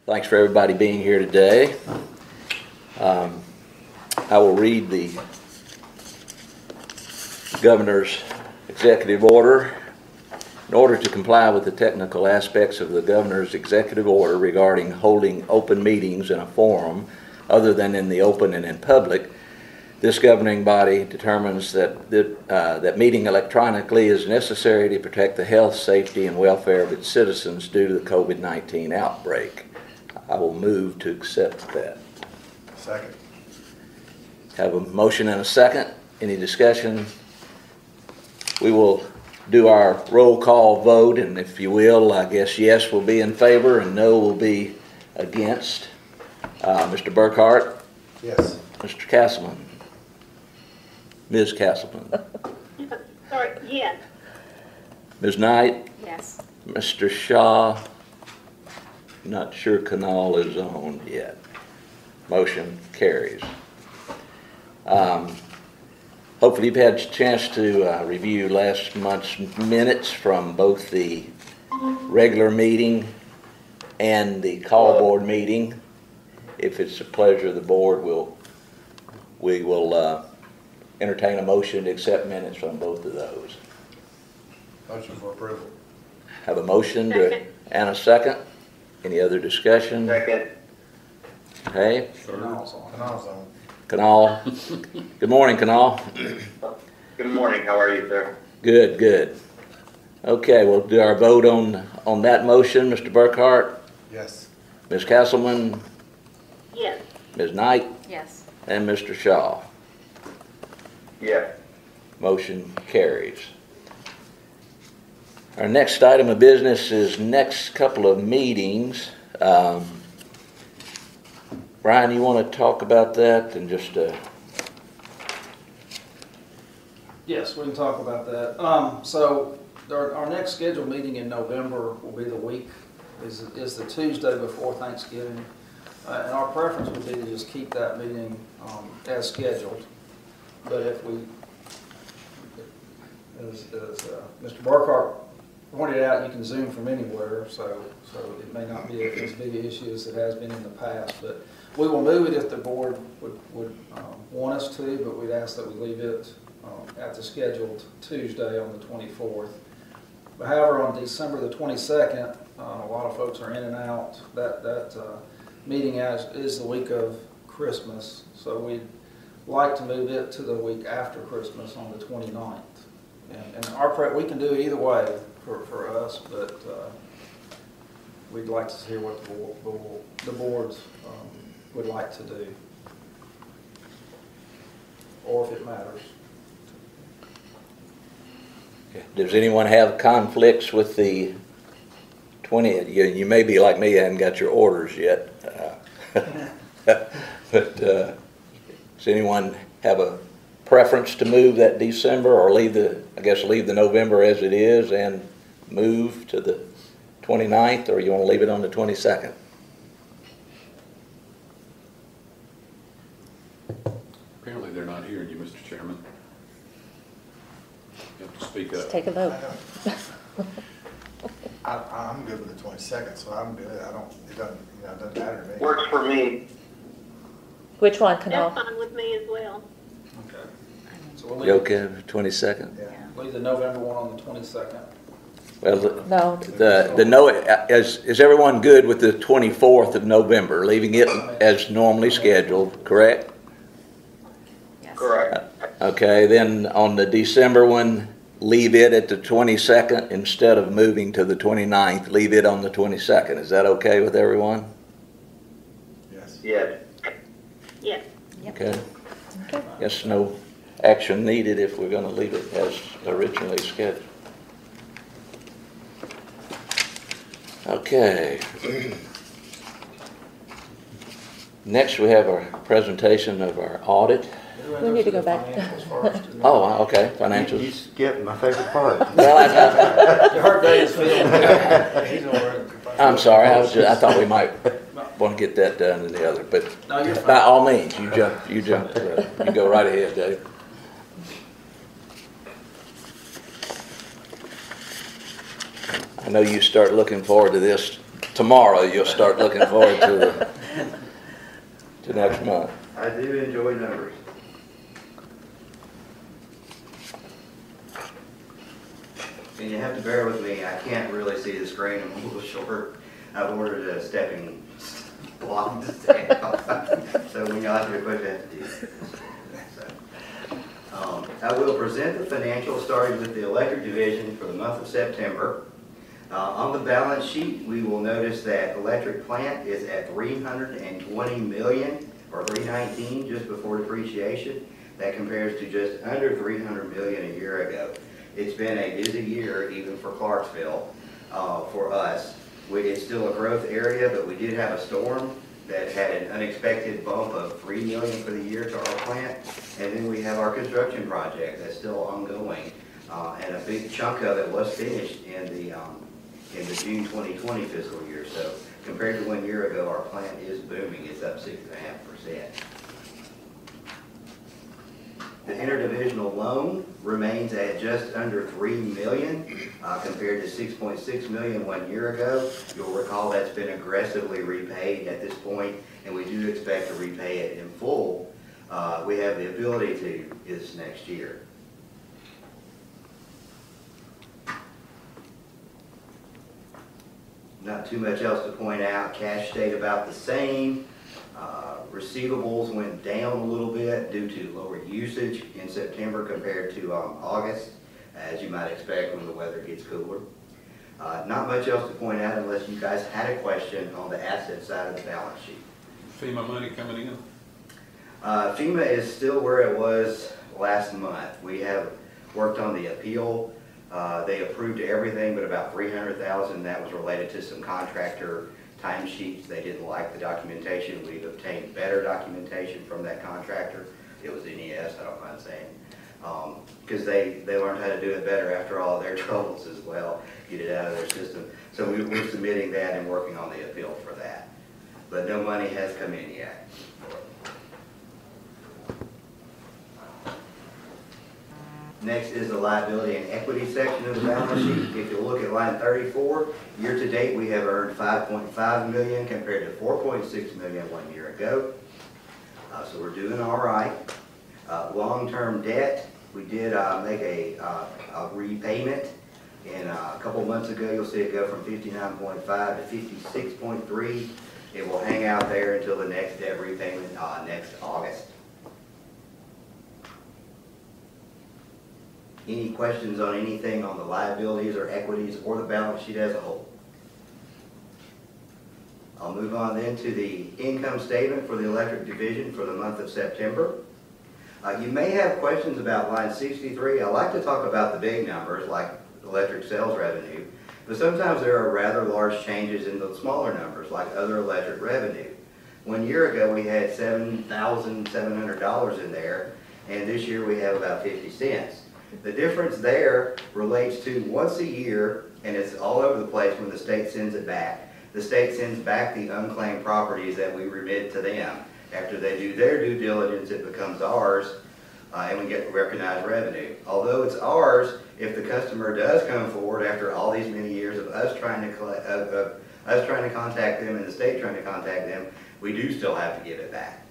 Thanks for everybody being here today. I will read the Governor's executive order. In order to comply with the technical aspects of the Governor's executive order regarding holding open meetings in a forum other than in the open and in public, this governing body determines that meeting electronically is necessary to protect the health, safety, and welfare of its citizens due to the COVID-19 outbreak. I will move to accept that. Second. Have a motion and a second. Any discussion? We will do our roll call vote, and if you will, I guess yes will be in favor and no will be against. Mr. Burkhart? Yes. Mr. Castleman? Ms. Castleman? Sorry, yes. Ms. Knight? Yes. Mr. Shaw? Not sure Canal is on yet. Motion carries. Hopefully you've had a chance to review last month's minutes from both the regular meeting and the call board meeting. If it's a pleasure of the board, we will entertain a motion to accept minutes from both of those. Motion for approval. Have a motion and a second. Any other discussion? Second. Okay. Canal's on. Canal. Good morning, Canal. Good morning. How are you, sir? Good, good. Okay, we'll do our vote on that motion. Mr. Burkhart? Yes. Ms. Castleman? Yes. Ms. Knight? Yes. And Mr. Shaw? Yes. Motion carries. Our next item of business is next couple of meetings. Brian, you want to talk about that and just... Yes, we can talk about that. So our next scheduled meeting in November will be the week, is the Tuesday before Thanksgiving. And our preference would be to just keep that meeting as scheduled. But if we, as Mr. Burkhart pointed out, you can Zoom from anywhere, so it may not be as big an issue as it has been in the past. But we will move it if the board would want us to, but we'd ask that we leave it at the scheduled Tuesday on the 24th. But however, on December the 22nd, a lot of folks are in and out. That meeting is the week of Christmas, so we'd like to move it to the week after Christmas on the 29th. And we can do either way for us, but we'd like to hear what the boards would like to do, or if it matters. Does anyone have conflicts with the 20th? You may be like me, I haven't got your orders yet. But does anyone have a preference to move that December, or leave the November as it is and move to the 29th, or you want to leave it on the 22nd? Apparently they're not hearing you, Mr. Chairman. You have to speak up. Let's take a vote. I'm good with the 22nd, so I'm good. It doesn't matter to me. Works for me. Which one, Canal? That's fine with me as well. Okay. So we'll You leave, okay with the 22nd? leave the November one on the 22nd. Well, No. is everyone good with the 24th of November, leaving it as normally scheduled, correct? Yes. Correct. Okay, then on the December one, leave it at the 22nd instead of moving to the 29th, leave it on the 22nd. Is that okay with everyone? Yes. Yes. Yes. Okay. Guess no action needed if we're going to leave it as originally scheduled. Okay. Next we have our presentation of our audit. We need to go back. Oh, okay, financials. You skipped my favorite part. Well, You heard Dave's feeling. I'm sorry, I thought we might want to get that done and the other, but No, you're fine. by all means, you jump, you go right ahead, Dave. I know you start looking forward to this tomorrow, you'll start looking forward to next month. I do enjoy numbers. And you have to bear with me, I can't really see the screen, I'm a little short. I've ordered a stepping block to stand on. So when y'all have to request, I have to do it. I will present the financials starting with the electric division for the month of September. On the balance sheet, we will notice that electric plant is at $320 million, or $319 just before depreciation. That compares to just under $300 million a year ago. It's been a busy year, even for Clarksville, for us. It's still a growth area, but we did have a storm that had an unexpected bump of $3 million for the year to our plant. And then we have our construction project that's still ongoing. And a big chunk of it was finished in the June 2020 fiscal year. So compared to 1 year ago, our plant is booming. It's up 6.5%. The interdivisional loan remains at just under $3 million compared to $6.6 million 1 year ago. You'll recall that's been aggressively repaid at this point, and we do expect to repay it in full. We have the ability to this next year. Not too much else to point out. Cash stayed about the same. Receivables went down a little bit due to lower usage in September compared to August, as you might expect when the weather gets cooler. Not much else to point out unless you guys had a question on the asset side of the balance sheet. FEMA money coming in? FEMA is still where it was last month. We have worked on the appeal. They approved everything but about $300,000. That was related to some contractor timesheets. They didn't like the documentation. We've obtained better documentation from that contractor. It was NES, I don't mind saying. Because they learned how to do it better after all of their troubles as well, get it out of their system. So we're submitting that and working on the appeal for that. But no money has come in yet. Next is the liability and equity section of the balance sheet. If you look at line 34, year to date we have earned $5.5 million compared to $4.6 million 1 year ago. So we're doing all right. Long-term debt, we did make a repayment. And a couple months ago, you'll see it go from 59.5 to 56.3. It will hang out there until the next debt repayment next August. Any questions on anything on the liabilities or equities or the balance sheet as a whole? I'll move on then to the income statement for the electric division for the month of September. You may have questions about line 63. I like to talk about the big numbers like electric sales revenue, but sometimes there are rather large changes in the smaller numbers like other electric revenue. 1 year ago we had $7,700 in there, and this year we have about 50 cents. The difference there relates to once a year, and it's all over the place when the state sends it back. The state sends back the unclaimed properties that we remit to them. After they do their due diligence, it becomes ours, and we get recognized revenue. Although it's ours, if the customer does come forward after all these many years of us trying to contact them and the state trying to contact them, we do still have to give it back.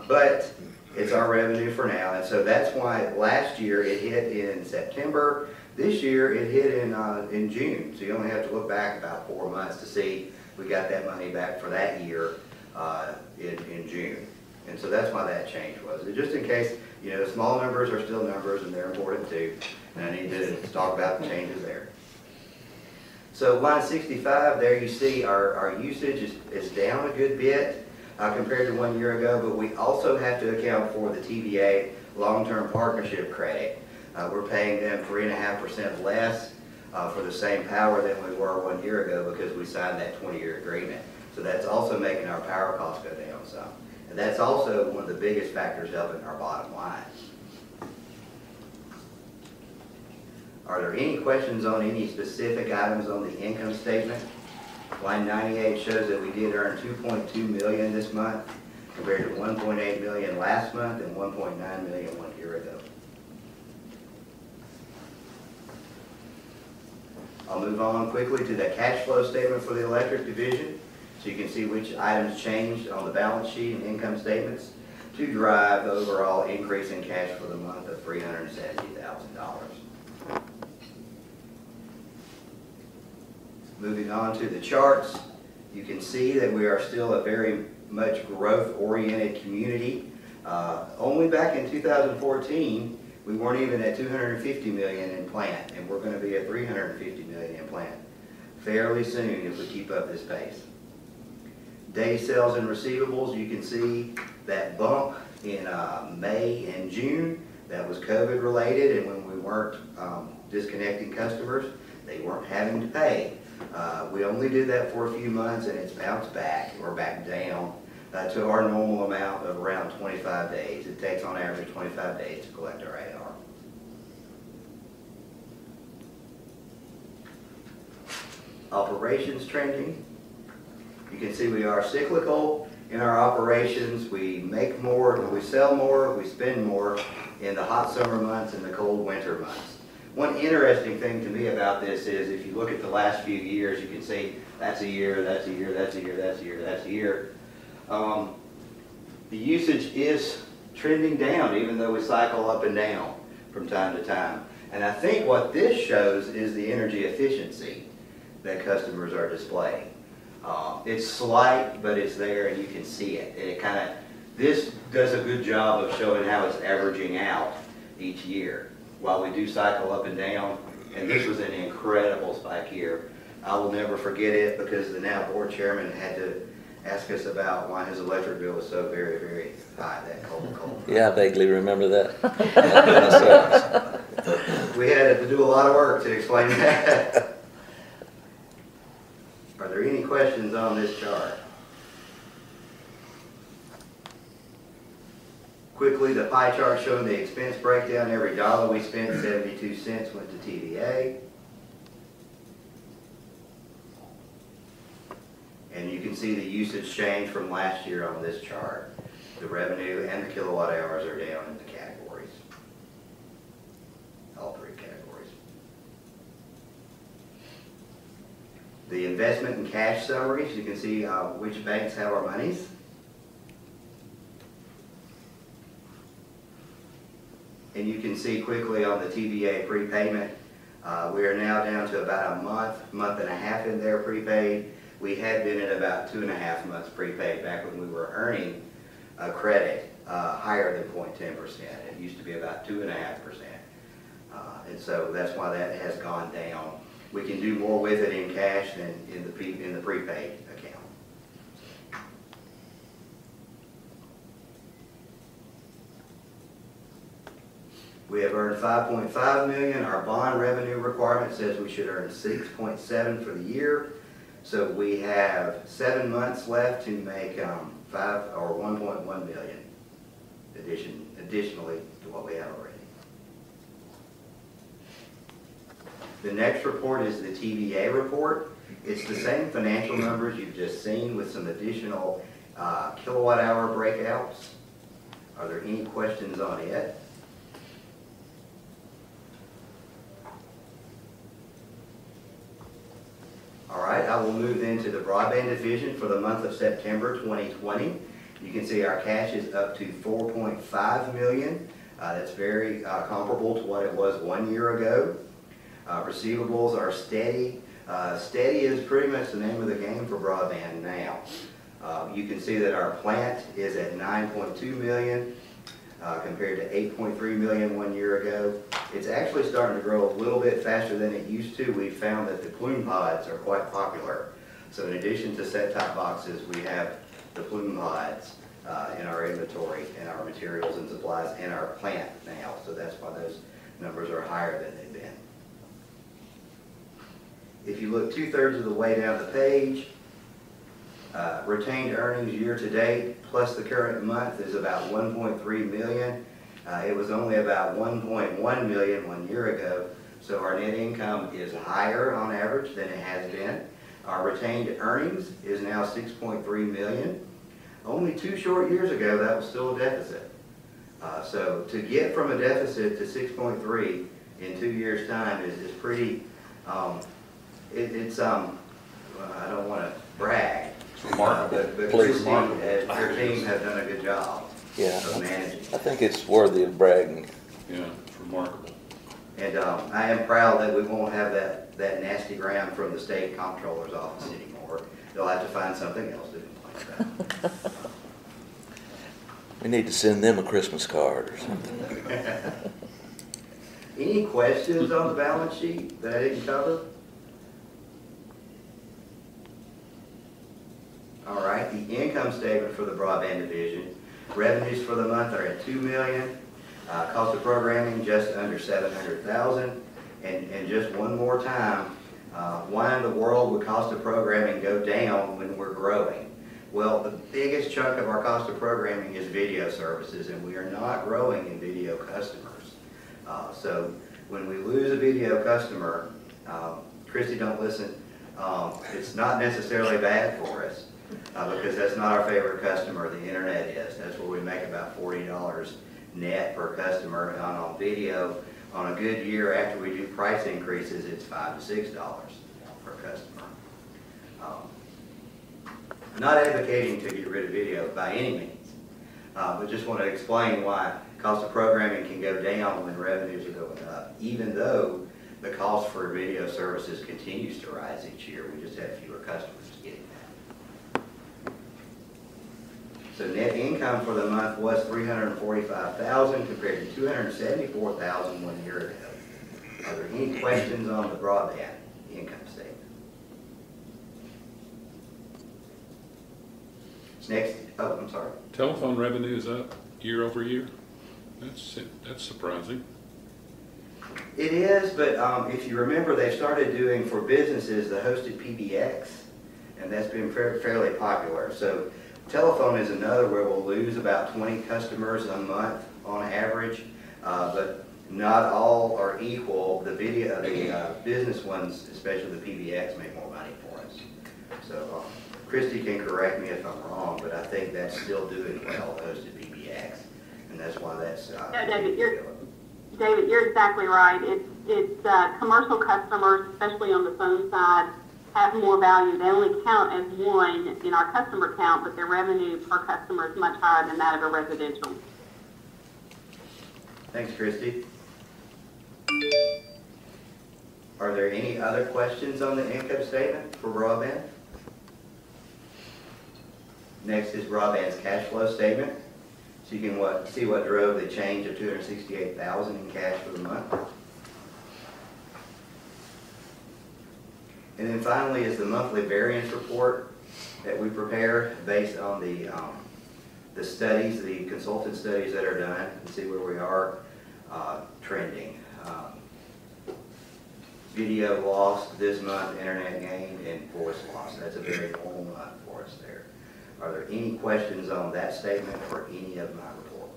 But it's our revenue for now, and so that's why last year it hit in September. This year it hit in June, so you only have to look back about 4 months to see we got that money back for that year in June. And so that's why that change was. Just in case, you know, small numbers are still numbers and they're important too, and I need to talk about the changes there. So line 65, there you see our usage is down a good bit compared to 1 year ago, but we also have to account for the TVA long-term partnership credit. We're paying them 3.5% less for the same power than we were 1 year ago because we signed that 20-year agreement. So that's also making our power costs go down some. And that's also one of the biggest factors helping our bottom line. Are there any questions on any specific items on the income statement? Line 98 shows that we did earn $2.2 million this month compared to $1.8 million last month and $1.9 million 1 year ago. I'll move on quickly to the cash flow statement for the electric division, so you can see which items changed on the balance sheet and income statements to drive the overall increase in cash for the month of $370,000. Moving on to the charts, you can see that we are still a very much growth-oriented community. Only back in 2014, we weren't even at $250 million in plant, and we're going to be at $350 million in plant fairly soon if we keep up this pace. Day sales and receivables, you can see that bump in May and June. That was COVID related, and when we weren't disconnecting customers, they weren't having to pay. We only did that for a few months, and it's bounced back or back down to our normal amount of around 25 days. It takes on average 25 days to collect our AR. Operations trending. You can see we are cyclical in our operations. We make more, we sell more, we spend more in the hot summer months and the cold winter months. One interesting thing to me about this is if you look at the last few years, you can see that's a year, that's a year, that's a year, that's a year, that's a year. The usage is trending down even though we cycle up and down from time to time. And I think what this shows is the energy efficiency that customers are displaying. It's slight, but it's there and you can see it. And it this does a good job of showing how it's averaging out each year. While we do cycle up and down, and this was an incredible spike here. I will never forget it because the now board chairman had to ask us about why his electric bill was so very, very high that cold. Yeah, I vaguely remember that. We had to do a lot of work to explain that. Are there any questions on this chart? Quickly, the pie chart showing the expense breakdown. Every dollar we spent, 72 cents went to TVA. And you can see the usage change from last year on this chart. The revenue and the kilowatt hours are down in the categories. All three categories. The investment and cash summaries, you can see which banks have our monies. And you can see quickly on the TVA prepayment, we are now down to about a month and a half in there prepaid. We had been at about 2.5 months prepaid back when we were earning a credit higher than 0.10%. It used to be about 2.5%. And so that's why that has gone down. We can do more with it in cash than in the prepaid account. We have earned $5.5 million. Our bond revenue requirement says we should earn $6.7 for the year. So we have 7 months left to make $1.1 million additionally to what we have already. The next report is the TVA report. It's the same financial numbers you've just seen with some additional kilowatt hour breakouts. Are there any questions on it? All right, I will move into the broadband division for the month of September 2020. You can see our cash is up to $4.5 million. That's very comparable to what it was 1 year ago. Receivables are steady. Steady is pretty much the name of the game for broadband now. You can see that our plant is at $9.2 million compared to $8.3 million 1 year ago. It's actually starting to grow a little bit faster than it used to. We found that the plume pods are quite popular. So in addition to set-top boxes, we have the plume pods in our inventory and our materials and supplies in our plant now. So that's why those numbers are higher than they've been. If you look 2/3 of the way down the page, retained earnings year to date plus the current month is about $1.3 million. It was only about $1.1 million 1 year ago, so our net income is higher on average than it has been. Our retained earnings is now $6.3 million. Only 2 short years ago, that was still a deficit. So to get from a deficit to 6.3 in 2 years' time is pretty It's, I don't want to brag, Remarkable. but Please. Christie and her team have done a good job Yeah, of managing. I think it's worthy of bragging. Yeah, it's remarkable. And I am proud that we won't have that nasty gram from the state comptroller's office anymore. They'll have to find something else to complain about. We need to send them a Christmas card or something. Any questions on the balance sheet that I didn't cover? All right, the income statement for the broadband division. Revenues for the month are at $2 million. Cost of programming just under $700,000. And just one more time, why in the world would cost of programming go down when we're growing? Well, the biggest chunk of our cost of programming is video services, and we are not growing in video customers. So when we lose a video customer, Christy, don't listen, it's not necessarily bad for us because that's not our favorite customer. The internet is. That's where we make about $40 net per customer. And on video, on a good year after we do price increases, it's $5 to $6 per customer. Not advocating to get rid of video by any means, but just want to explain why cost of programming can go down when revenues are going up, even though the cost for video services continues to rise each year. We just have fewer customers getting that. So net income for the month was $345,000 compared to $274,000 1 year ago. Are there any questions on the broadband income statement? Next, oh, I'm sorry. Telephone revenue is up year over year. That's surprising. It is, but if you remember, they started doing for businesses the hosted PBX, and that's been fairly popular. So telephone is another where we'll lose about 20 customers a month on average, but not all are equal. The business ones, especially the PBX, make more money for us. So Christy can correct me if I'm wrong, but I think that's still doing well, hosted PBX, and that's why that's. No, David, you're exactly right. It's commercial customers, especially on the phone side, have more value. They only count as one in our customer count, but their revenue per customer is much higher than that of a residential. Thanks, Christy. Are there any other questions on the income statement for broadband? Next is broadband's cash flow statement. So you can see what drove the change of $268,000 in cash for the month. And then finally is the monthly variance report that we prepare based on the studies, the consultant studies that are done, and see where we are trending. Video loss this month, internet gain, and voice loss. That's a very normal month for us there. Are there any questions on that statement or any of my report?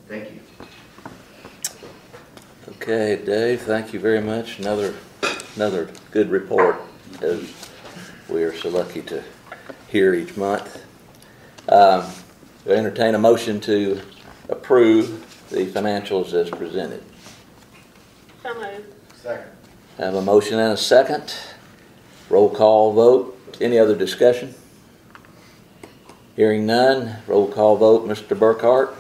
Thank you. Okay, Dave, thank you very much. Another good report, as we are so lucky to hear each month. I entertain a motion to approve the financials as presented. So moved. Second. Have a motion and a second. Roll call vote. Any other discussion? Hearing none. Roll call vote. Mr. Burkhart?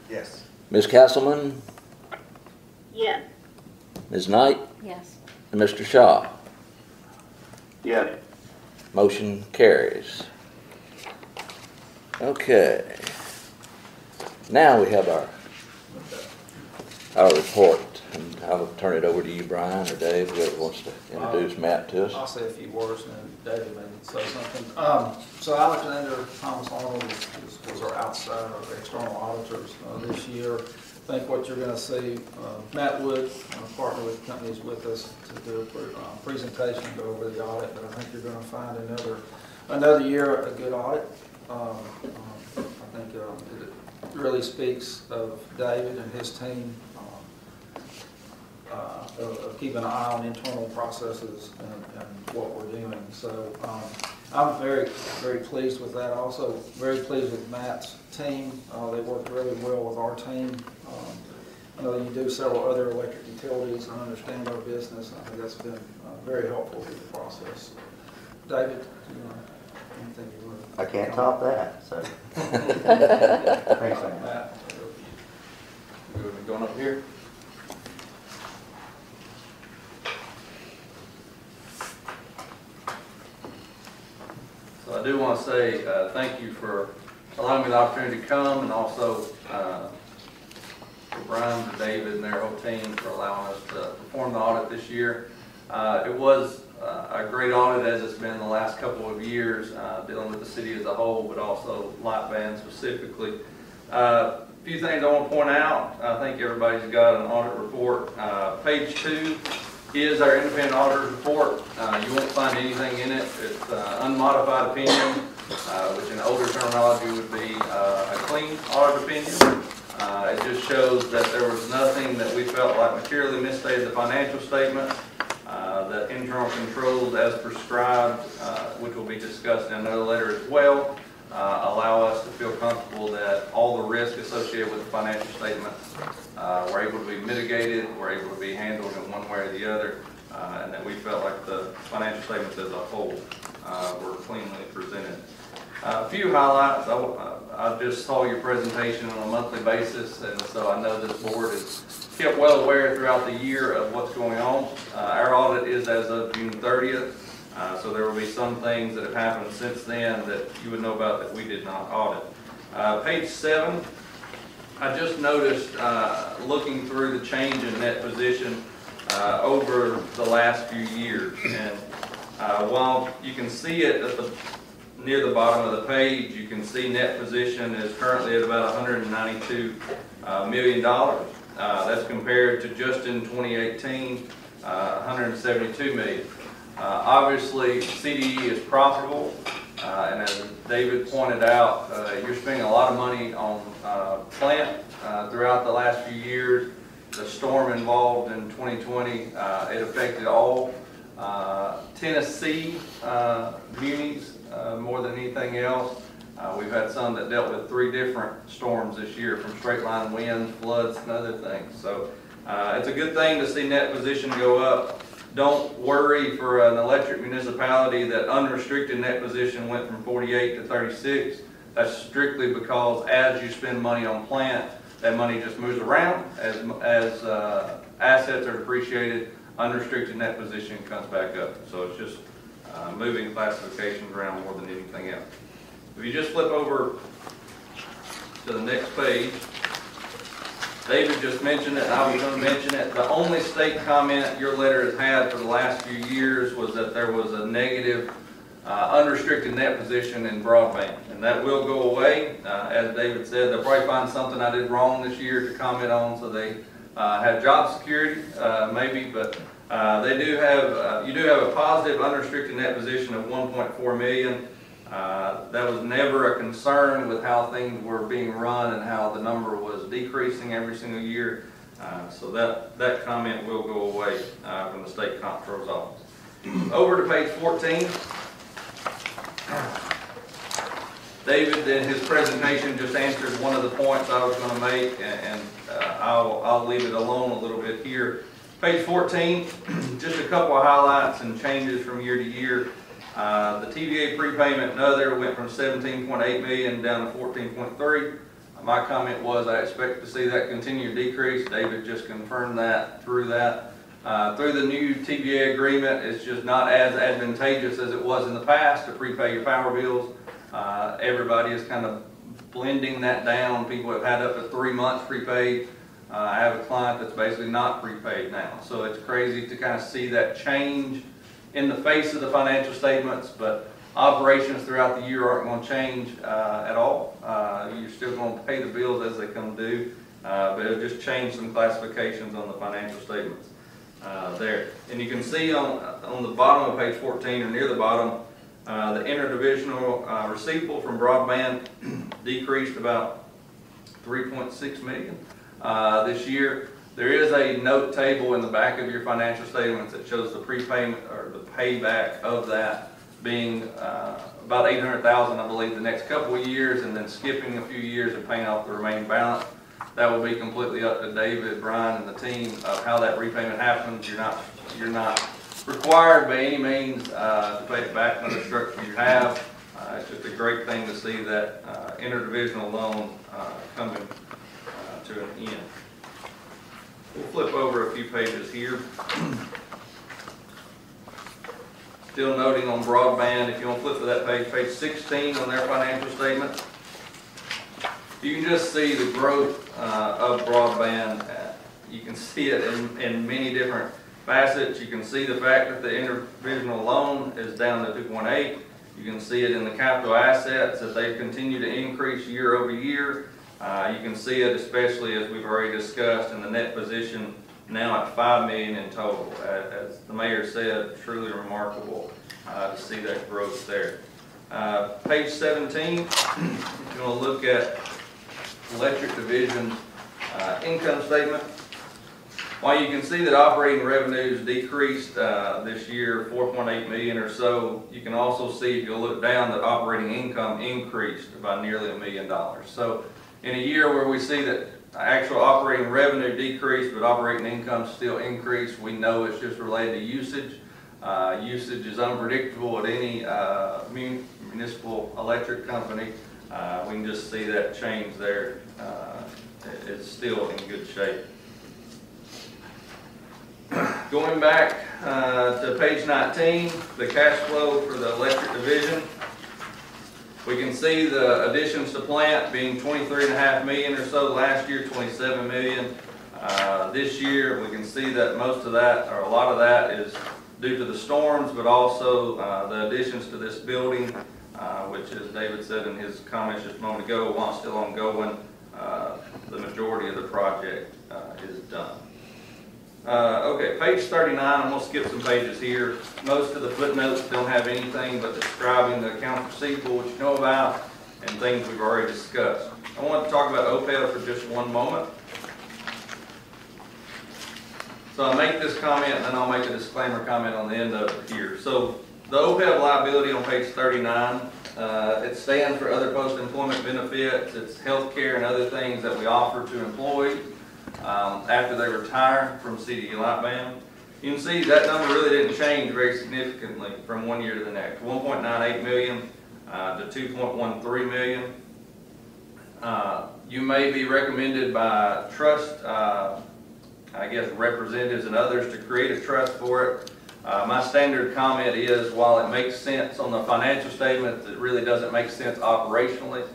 Yes. Ms. Castleman? Yes. Ms. Knight? Yes. And Mr. Shaw? Yes. Motion carries. Okay. Now we have our report. And I'll turn it over to you, Brian, or Dave, whoever wants to introduce Matt to us. I'll say a few words and then David may say something. So Alexander Thomas Arnold was our outside, our external auditors this year. I think what you're going to see, Matt Wood, partner with companies with us to do a presentation, go over the audit, but I think you're going to find another year a good audit. I think it really speaks of David and his team of keeping an eye on internal processes and what we're doing. So I'm very, very pleased with that. Also very pleased with Matt's team. They worked really well with our team. I know that you do several other electric utilities and understand our business. I think that's been very helpful through the process. David, do you want anything you want to? I can't top that, so. Thanks, man. Matt? Good, going up here? So I do want to say thank you for allowing me the opportunity to come, and also for Brian, to David, and their whole team for allowing us to perform the audit this year. It was a great audit, as it's been the last couple of years, dealing with the city as a whole, but also Lightband specifically. A few things I want to point out. I think everybody's got an audit report. Page 2 is our independent auditor's report. You won't find anything in it. It's unmodified opinion, which in older terminology would be a clean audit opinion. It just shows that there was nothing that we felt like materially misstated the financial statement. That internal controls as prescribed, which will be discussed in another letter as well, allow us to feel comfortable that all the risk associated with the financial statements were able to be mitigated, were able to be handled in one way or the other, and that we felt like the financial statements as a whole were cleanly presented. A few highlights. I just saw your presentation on a monthly basis, and so I know this board is kept well aware throughout the year of what's going on. Our audit is as of June 30th, so there will be some things that have happened since then that you would know about that we did not audit. Page 7, I just noticed looking through the change in net position over the last few years, and while you can see it at near the bottom of the page, you can see net position is currently at about $192 million. That's compared to just in 2018, 172 million. Obviously, CDE is profitable, and as David pointed out, you're spending a lot of money on plant throughout the last few years. The storm involved in 2020, it affected all Tennessee munis more than anything else. We've had some that dealt with 3 different storms this year, from straight line winds, floods, and other things. So it's a good thing to see net position go up. Don't worry for an electric municipality that unrestricted net position went from 48 to 36. That's strictly because as you spend money on plant, that money just moves around. As assets are depreciated, unrestricted net position comes back up. So it's just moving classifications around more than anything else. If you just flip over to the next page, David just mentioned it, and I was going to mention it. The only state comment your letter has had for the last few years was that there was a negative unrestricted net position in broadband, and that will go away. As David said, they'll probably find something I did wrong this year to comment on, so they have job security, maybe, but they do have, you do have a positive unrestricted net position of 1.4 million. That was never a concern with how things were being run and how the number was decreasing every single year. So that comment will go away from the State Comptroller's Office. Over to page 14. David, in his presentation, just answered one of the points I was going to make, and I'll leave it alone a little bit here. Page 14, just a couple of highlights and changes from year to year. The TVA prepayment and other went from 17.8 million down to 14.3. My comment was I expect to see that continue to decrease. David just confirmed that. Through the new TVA agreement, it's just not as advantageous as it was in the past to prepay your power bills. Everybody is kind of blending that down. People have had up to 3 months prepaid. I have a client that's basically not prepaid now. So it's crazy to kind of see that change in the face of the financial statements, but operations throughout the year aren't going to change at all. You're still going to pay the bills as they come due, but it'll just change some classifications on the financial statements there. And you can see on the bottom of page 14, or near the bottom, the interdivisional receivable from broadband decreased about 3.6 million this year. There is a note table in the back of your financial statements that shows the prepayment or the payback of that being about $800,000, I believe, the next couple of years, and then skipping a few years and paying off the remaining balance. That will be completely up to David, Brian, and the team of how that repayment happens. You're not required by any means to pay it back under the structure you have. It's just a great thing to see that interdivisional loan coming to an end. We'll flip over a few pages here. Still noting on broadband, if you want to flip to that page, page 16 on their financial statement, you can just see the growth of broadband. You can see it in many different facets. You can see the fact that the interdivisional loan is down to 2.8. You can see it in the capital assets that they've continued to increase year over year. You can see it especially, as we've already discussed, in the net position now at $5 million in total. As the mayor said, truly remarkable to see that growth there. Page 17, if you want to look at electric division income statement. While you can see that operating revenues decreased this year, 4.8 million or so, you can also see, if you look down, that operating income increased by nearly $1 million. So in a year where we see that actual operating revenue decreased, but operating income still increased, we know it's just related to usage. Usage is unpredictable at any municipal electric company. We can just see that change there. It's still in good shape. Going back to page 19, the cash flow for the electric division. We can see the additions to plant being 23.5 million or so last year, 27 million. This year, we can see that most of that, or a lot of that, is due to the storms, but also the additions to this building, which, as David said in his comments just a moment ago, while still ongoing, the majority of the project is done. Okay, page 39, I'm going to skip some pages here. Most of the footnotes don't have anything but describing the accounts receivable, which you know about, and things we've already discussed. I want to talk about OPEB for just one moment. So I'll make this comment, and then I'll make a disclaimer comment on the end of it here. So the OPEB liability on page 39, it stands for other post-employment benefits. It's health care and other things that we offer to employees after they retire from CDE Lightband. You can see that number really didn't change very significantly from one year to the next. 1.98 million to 2.13 million. You may be recommended by trust, I guess representatives and others, to create a trust for it. My standard comment is, while it makes sense on the financial statement, it really doesn't make sense operationally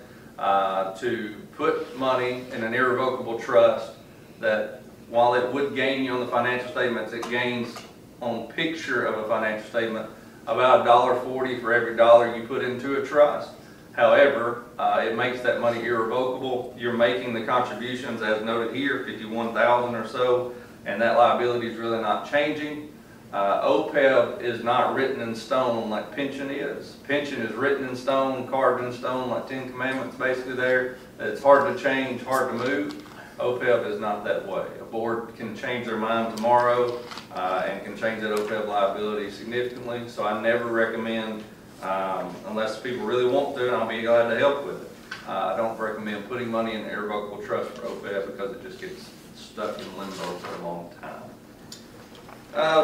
to put money in an irrevocable trust that, while it would gain you on the financial statements, it gains on picture of a financial statement about $1.40 for every dollar you put into a trust. However, it makes that money irrevocable. You're making the contributions as noted here, $51,000 or so, and that liability is really not changing. OPEB is not written in stone like pension is. Pension is written in stone, carved in stone, like 10 Commandments basically there. It's hard to change, hard to move. OPEB is not that way. A board can change their mind tomorrow and can change that OPEB liability significantly. So I never recommend, unless people really want to, and I'll be glad to help with it. I don't recommend putting money in an irrevocable trust for OPEB because it just gets stuck in limbo for a long time.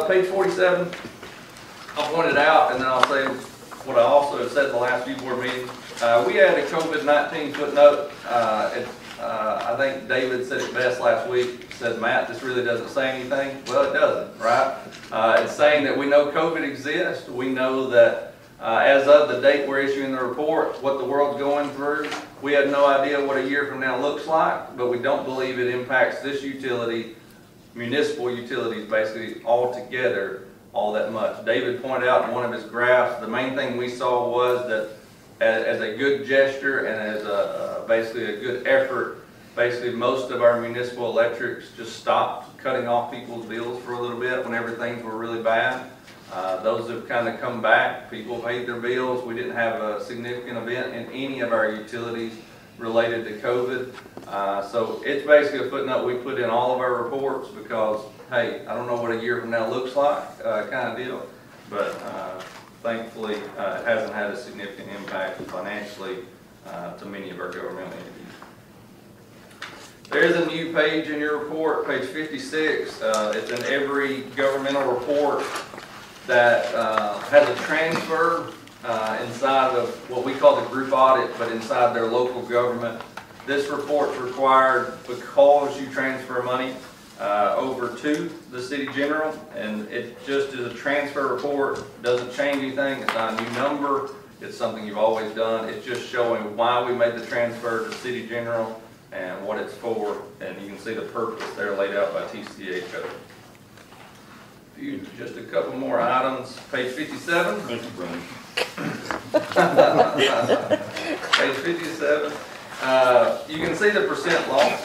Page 47, I'll point it out and then I'll say what I also have said in the last few board meetings. We had a COVID-19 footnote. I think David said it best last week. He said, Matt, this really doesn't say anything. Well, it doesn't, right? It's saying that we know COVID exists. We know that as of the date we're issuing the report, what the world's going through. We have no idea what a year from now looks like, but we don't believe it impacts this utility, municipal utilities basically altogether, all that much. David pointed out in one of his graphs, the main thing we saw was that as a good gesture and as basically a good effort, basically most of our municipal electrics just stopped cutting off people's bills for a little bit whenever things were really bad. Those have kind of come back. People paid their bills. We didn't have a significant event in any of our utilities related to COVID. So it's basically a footnote we put in all of our reports because, hey, I don't know what a year from now looks like, kind of deal. But thankfully, it hasn't had a significant impact financially to many of our governmental entities. There is a new page in your report, page 56. It's in every governmental report that has a transfer inside of what we call the group audit, but inside their local government. This report's required because you transfer money over to the city general, and it just is a transfer report. Doesn't change anything. It's not a new number. It's something you've always done. It's just showing why we made the transfer to city general and what it's for, and you can see the purpose there laid out by TCA code. Just a couple more items. Page 57. Thank you, Brian. Page 57. You can see the percent loss.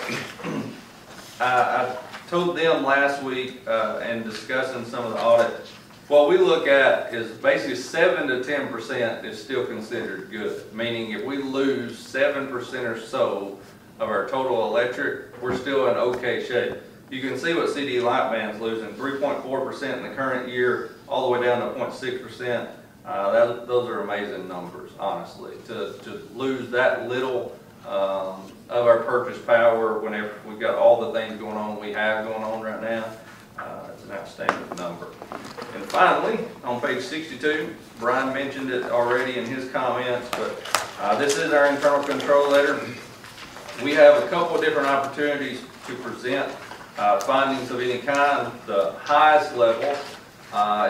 I told them last week and discussing some of the audit, what we look at is basically 7 to 10% is still considered good. Meaning if we lose 7% or so of our total electric, we're still in okay shape. You can see what CDE Lightband's losing, 3.4% in the current year, all the way down to 0.6%. Those are amazing numbers, honestly. To lose that little of our purchase power whenever we've got all the things going on we have going on right now, it's an outstanding number. And finally, on page 62, Brian mentioned it already in his comments, but this is our internal control letter. We have a couple of different opportunities to present findings of any kind. The highest level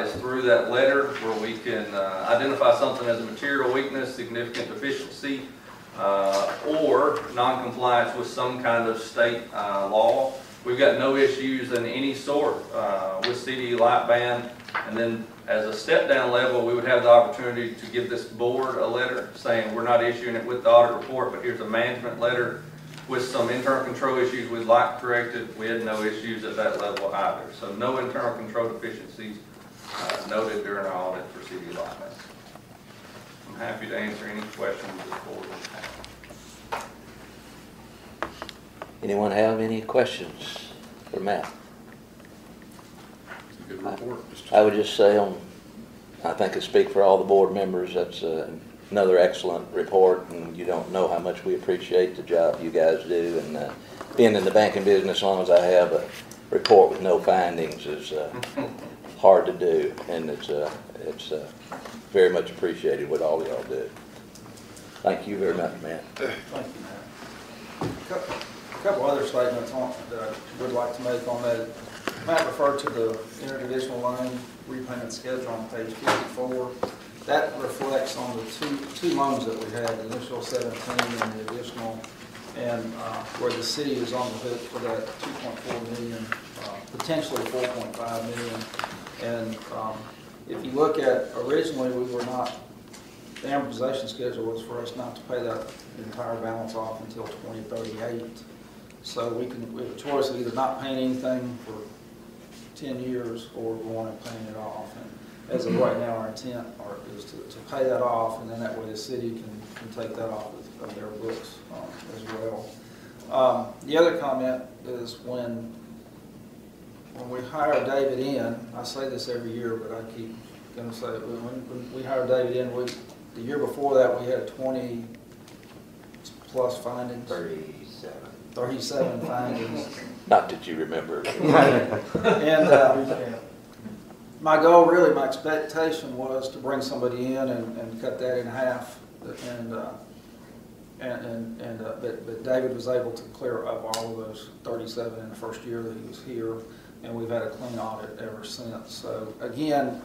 is through that letter where we can identify something as a material weakness, significant deficiency, or non-compliance with some kind of state law. We've got no issues in any sort with CDE Lightband. And then as a step-down level, we would have the opportunity to give this board a letter saying we're not issuing it with the audit report, but here's a management letter with some internal control issues we'd like corrected. We had no issues at that level either. So no internal control deficiencies noted during our audit for CDE Lightband. I'm happy to answer any questions this board has. Anyone have any questions for Matt? It's a good report, Mr. I would just say I think I speak for all the board members, that's another excellent report, and you don't know how much we appreciate the job you guys do. And being in the banking business as long as I have, a report with no findings is hard to do, and it's very much appreciated what all y'all do. Thank you very much, Matt. Thank you, Matt. A couple other statements that I would like to make on that. Matt referred to the interdivisional loan repayment schedule on page 54. That reflects on the two loans that we had, the initial 17 and the additional, and where the city is on the hook for that 2.4 million, potentially 4.5 million. And if you look at, originally we were not, the amortization schedule was for us not to pay that entire balance off until 2038. So we have a choice of either not paying anything for 10 years or going and paying it off. And as of right now, our intent is to pay that off, and then that way the city can take that off of their books as well. The other comment is when we hire David in, I say this every year, but I keep going to say it, when we hire David in, the year before that we had 20 plus findings. 37 findings. Not that you remember. And my goal, really, my expectation was to bring somebody in and cut that in half. But David was able to clear up all of those 37 in the first year that he was here, and we've had a clean audit ever since. So again,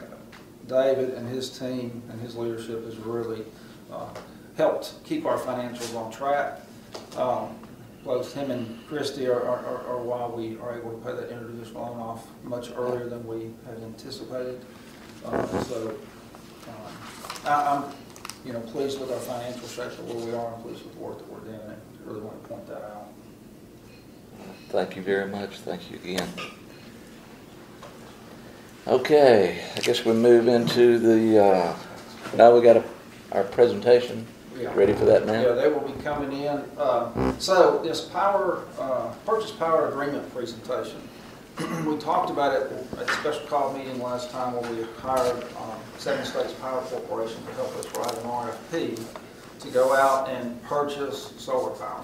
David and his team and his leadership has really helped keep our financials on track. Both him and Christy are why we are able to pay that interdivisional loan off much earlier than we had anticipated. I'm pleased with our financial structure where we are, and pleased with the work that we're doing. I really want to point that out. Thank you very much. Thank you again. Okay, I guess we move into the, now we got our presentation. Yeah. Ready for that now? Yeah, they will be coming in. So this purchase power agreement presentation, we talked about it at the special call meeting last time where we hired Seven States Power Corporation to help us write an RFP to go out and purchase solar power.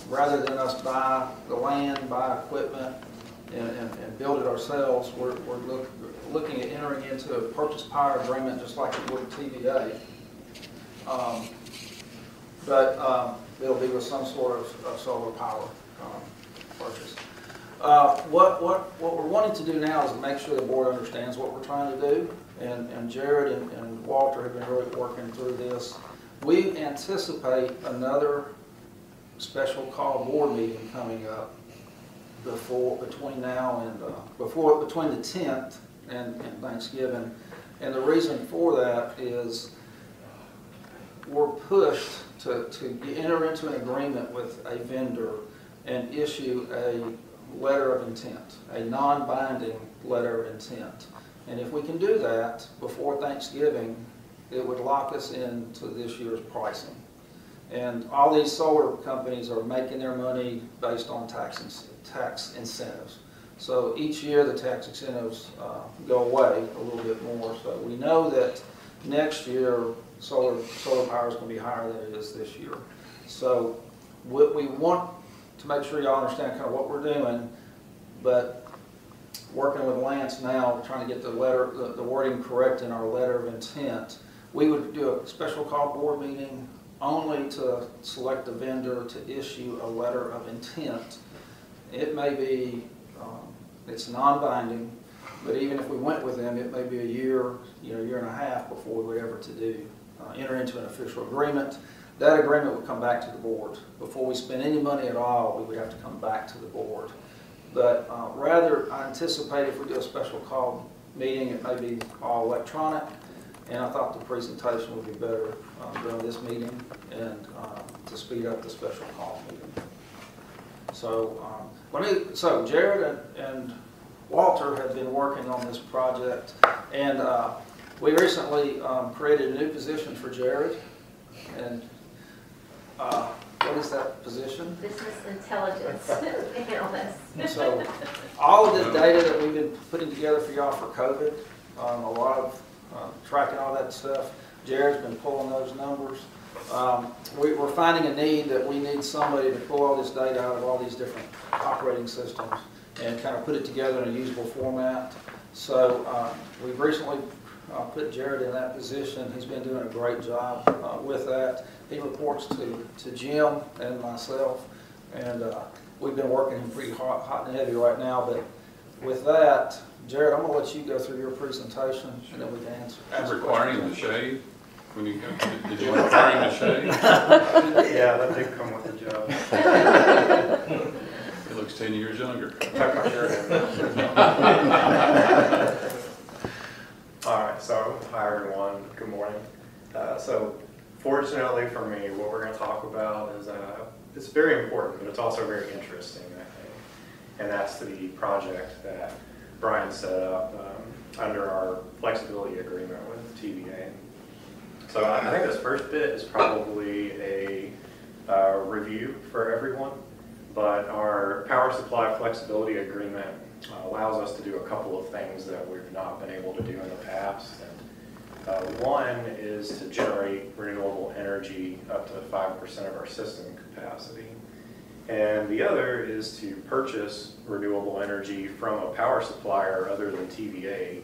Rather than us buy the land, buy equipment, and build it ourselves, we're looking at entering into a purchase power agreement just like we would TVA. But it'll be with some sort of solar power purchase. What we're wanting to do now is make sure the board understands what we're trying to do, and Jared and Walter have been really working through this. We anticipate another special call board meeting coming up between now and between the 10th and Thanksgiving, and the reason for that is we're pushed to enter into an agreement with a vendor and issue a letter of intent, a non-binding letter of intent. And if we can do that before Thanksgiving, it would lock us into this year's pricing. And all these solar companies are making their money based on tax incentives. So each year the tax incentives go away a little bit more. So we know that next year solar power is going to be higher than it is this year. So what we want to make sure y'all understand kind of what we're doing, but working with Lance now, trying to get the wording correct in our letter of intent. We would do a special call board meeting only to select a vendor to issue a letter of intent. It may be, it's non-binding, but even if we went with them, it may be a year, year and a half before we would ever enter into an official agreement. That agreement would come back to the board. Before we spend any money at all, we would have to come back to the board. But rather, I anticipate if we do a special call meeting, it may be all electronic, and I thought the presentation would be better during this meeting and to speed up the special call meeting. So, so Jared and Walter have been working on this project, and we recently created a new position for Jared, and what is that position? Business intelligence analyst. So all of this data that we've been putting together for y'all for COVID, a lot of tracking all that stuff, Jared's been pulling those numbers. We're finding a need that we need somebody to pull all this data out of all these different operating systems and kind of put it together in a usable format. So we've recently put Jared in that position. He's been doing a great job with that. He reports to Jim and myself, and we've been working him pretty hot and heavy right now. But with that, Jared, I'm going to let you go through your presentation, and then we can answer. Requiring him to shave when you go. Did you require him to shave? Yeah, that did come with the job. He looks 10 years younger. Tuck my shirt in. All right, so hi everyone, good morning. So fortunately for me, what we're going to talk about is, it's very important, but it's also very interesting, I think. And that's the project that Brian set up under our flexibility agreement with TVA. So I think this first bit is probably a review for everyone, but our power supply flexibility agreement allows us to do a couple of things that we've not been able to do in the past. And one is to generate renewable energy up to 5% of our system capacity. And the other is to purchase renewable energy from a power supplier other than TVA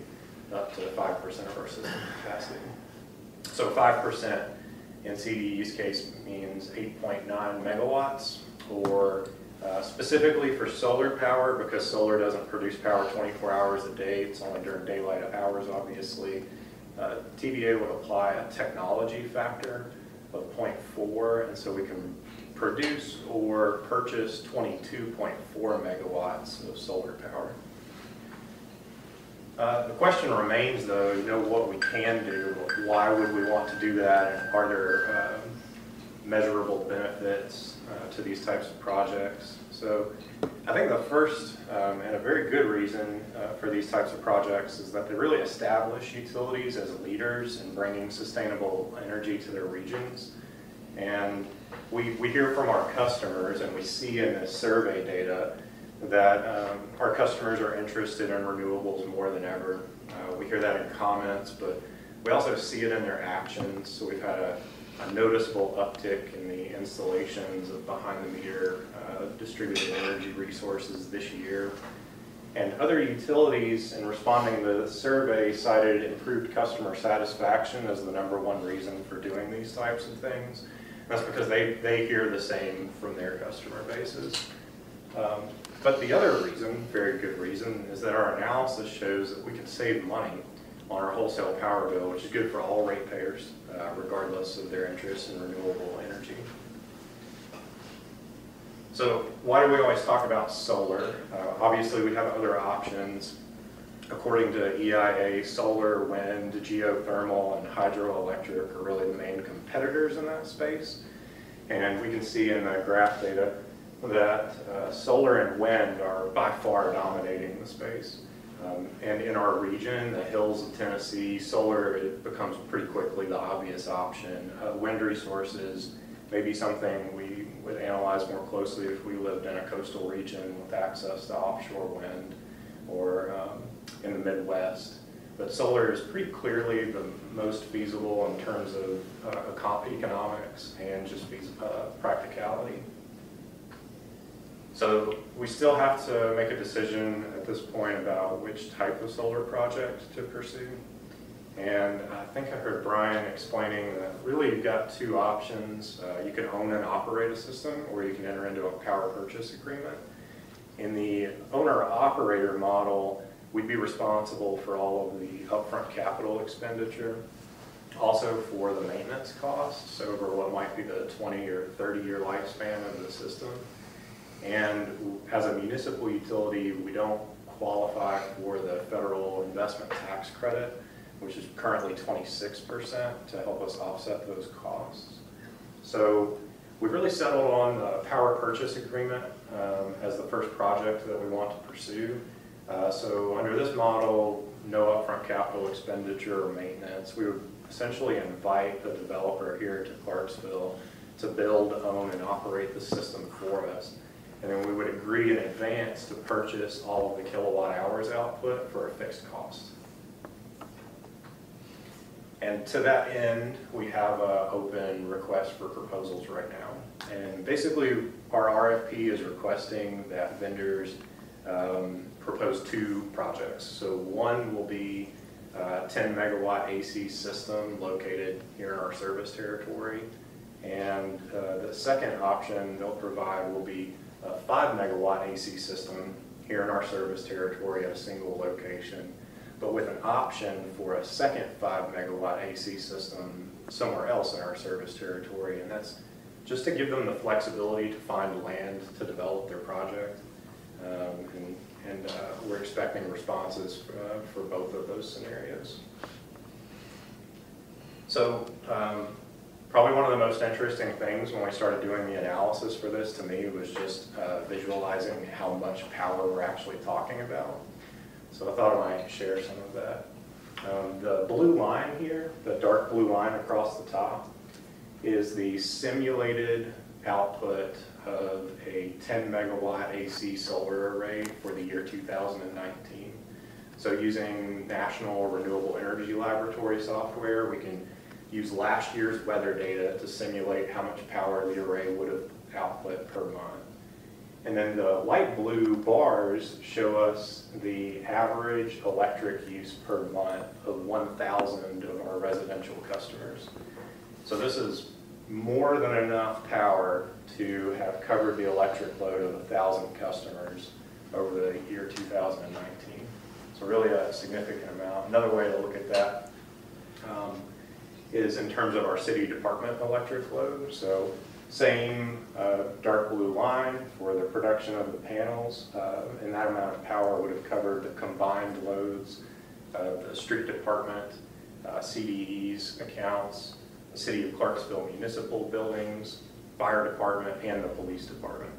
up to 5% of our system capacity. So 5% in CDE's case means 8.9 megawatts, or specifically for solar power, because solar doesn't produce power 24 hours a day, it's only during daylight hours obviously. TVA would apply a technology factor of 0.4, and so we can produce or purchase 22.4 megawatts of solar power. The question remains though, what we can do, why would we want to do that, and are there measurable benefits to these types of projects? So I think the first and a very good reason for these types of projects is that they really establish utilities as leaders in bringing sustainable energy to their regions. And we hear from our customers, and we see in this survey data that our customers are interested in renewables more than ever. We hear that in comments, but we also see it in their actions. So we've had a a noticeable uptick in the installations of behind-the-meter distributed energy resources this year. And other utilities, in responding to the survey, cited improved customer satisfaction as the #1 reason for doing these types of things. That's because they hear the same from their customer bases. But the other reason, very good reason, is that our analysis shows that we can save money on our wholesale power bill, which is good for all ratepayers, regardless of their interest in renewable energy. So why do we always talk about solar? Obviously, we have other options. According to EIA, solar, wind, geothermal, and hydroelectric are really the main competitors in that space. And we can see in the graph data that solar and wind are by far dominating the space. And in our region, the hills of Tennessee, solar, it becomes pretty quickly the obvious option. Wind resources may be something we would analyze more closely if we lived in a coastal region with access to offshore wind or in the Midwest. But solar is pretty clearly the most feasible in terms of economics and just practicality. So we still have to make a decision at this point about which type of solar project to pursue. And I think I heard Brian explaining that really you've got two options. You can own and operate a system, or you can enter into a power purchase agreement. In the owner-operator model, we'd be responsible for all of the upfront capital expenditure, also for the maintenance costs over what might be the 20 or 30-year lifespan of the system. And as a municipal utility, we don't qualify for the federal investment tax credit, which is currently 26% to help us offset those costs. So we've really settled on the power purchase agreement as the first project that we want to pursue. So under this model, no upfront capital expenditure or maintenance. We would essentially invite the developer here to Clarksville to build, own, and operate the system for us. And then we would agree in advance to purchase all of the kilowatt hours output for a fixed cost. And to that end, we have an open request for proposals right now. And basically, our RFP is requesting that vendors propose two projects. So one will be a 10 megawatt AC system located here in our service territory. And the second option they'll provide will be a 5 megawatt AC system here in our service territory at a single location, but with an option for a second 5 megawatt AC system somewhere else in our service territory. And that's just to give them the flexibility to find land to develop their project. And we're expecting responses for both of those scenarios. So probably one of the most interesting things when we started doing the analysis for this to me was just visualizing how much power we're actually talking about. So I thought I might share some of that. The blue line here, the dark blue line across the top, is the simulated output of a 10 megawatt AC solar array for the year 2019. So using National Renewable Energy Laboratory software, we can use last year's weather data to simulate how much power the array would have output per month. And then the light blue bars show us the average electric use per month of 1,000 of our residential customers. So this is more than enough power to have covered the electric load of 1,000 customers over the year 2019. So really a significant amount. Another way to look at that is in terms of our city department electric load. So same dark blue line for the production of the panels, and that amount of power would have covered the combined loads of the street department, CDE's accounts, the City of Clarksville municipal buildings, fire department, and the police department.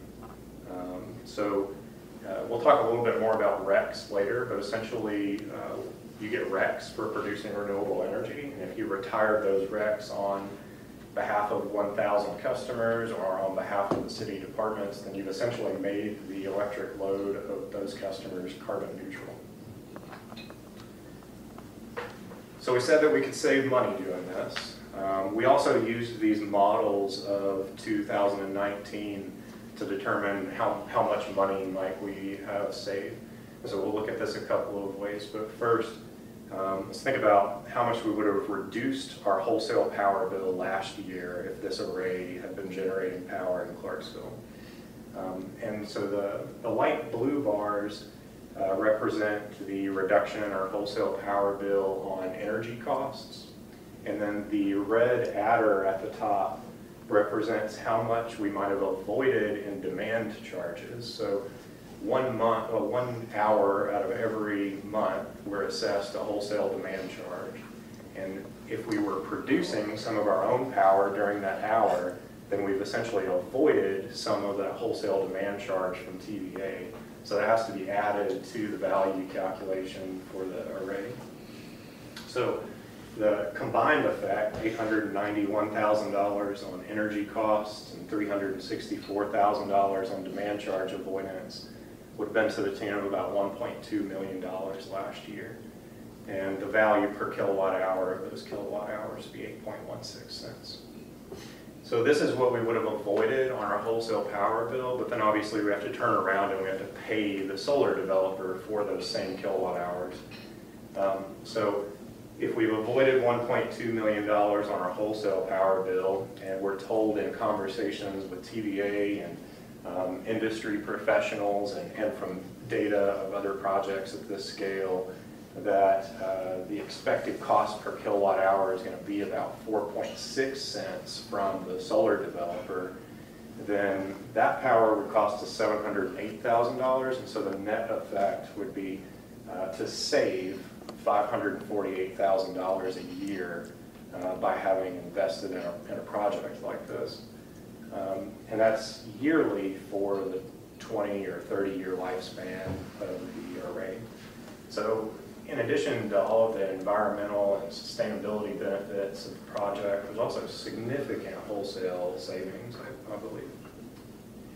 We'll talk a little bit more about RECs later, but essentially you get RECs for producing renewable energy, and if you retire those RECs on behalf of 1,000 customers or on behalf of the city departments, then you've essentially made the electric load of those customers carbon neutral. So we said that we could save money doing this. we also used these models of 2019 to determine how much money might we have saved. So we'll look at this a couple of ways, but first, let's think about how much we would have reduced our wholesale power bill last year if this array had been generating power in Clarksville. And so the light blue bars represent the reduction in our wholesale power bill on energy costs. And then the red adder at the top represents how much we might have avoided in demand charges. So 1 month, 1 hour out of every month, we're assessed a wholesale demand charge. And if we were producing some of our own power during that hour, then we've essentially avoided some of that wholesale demand charge from TVA. So that has to be added to the value calculation for the array. So the combined effect, $891,000 on energy costs and $364,000 on demand charge avoidance, would have been to the tune of about $1.2 million last year. And the value per kilowatt hour of those kilowatt hours would be 8.16 cents. So this is what we would have avoided on our wholesale power bill, but then obviously we have to turn around and we have to pay the solar developer for those same kilowatt hours. So if we've avoided $1.2 million on our wholesale power bill, and we're told in conversations with TVA and industry professionals and from data of other projects at this scale, that the expected cost per kilowatt hour is going to be about 4.6 cents from the solar developer, then that power would cost us $708,000, and so the net effect would be to save $548,000 a year by having invested in a project like this. And that's yearly for the 20 or 30 year lifespan of the array. So in addition to all of the environmental and sustainability benefits of the project, there's also significant wholesale savings, I believe.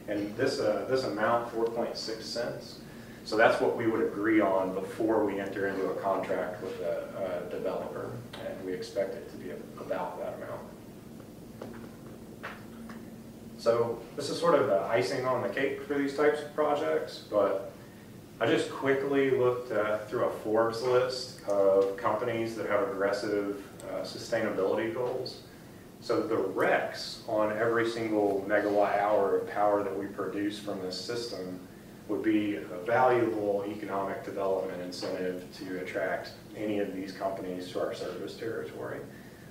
And this amount, 4.6 cents, so that's what we would agree on before we enter into a contract with a developer, and we expect it to be about that amount. So this is sort of the icing on the cake for these types of projects, but I just quickly looked through a Forbes list of companies that have aggressive sustainability goals. So the RECs on every single megawatt hour of power that we produce from this system would be a valuable economic development incentive to attract any of these companies to our service territory.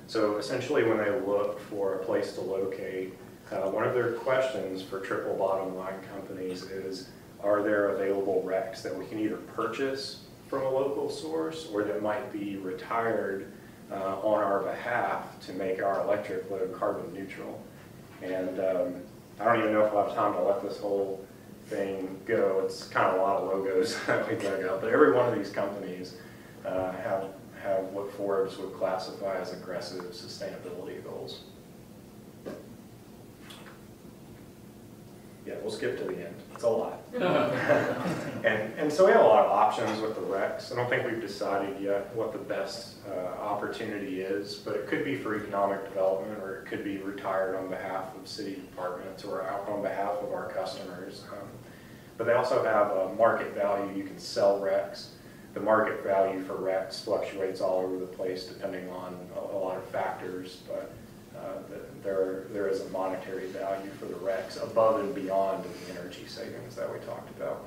So essentially when they look for a place to locate, one of their questions for triple bottom line companies is, are there available RECs that we can either purchase from a local source or that might be retired on our behalf to make our electric load carbon neutral? And I don't even know if we'll have time to let this whole thing go. It's kind of a lot of logos that we dug up, but every one of these companies have what Forbes would classify as aggressive sustainability goals. Yeah, we'll skip to the end. It's a lot. and so we have a lot of options with the RECs. I don't think we've decided yet what the best opportunity is, but it could be for economic development, or it could be retired on behalf of city departments or out on behalf of our customers. But they also have a market value. You can sell RECs. The market value for RECs fluctuates all over the place depending on a lot of factors, but there is a monetary value for the RECs above and beyond the energy savings that we talked about.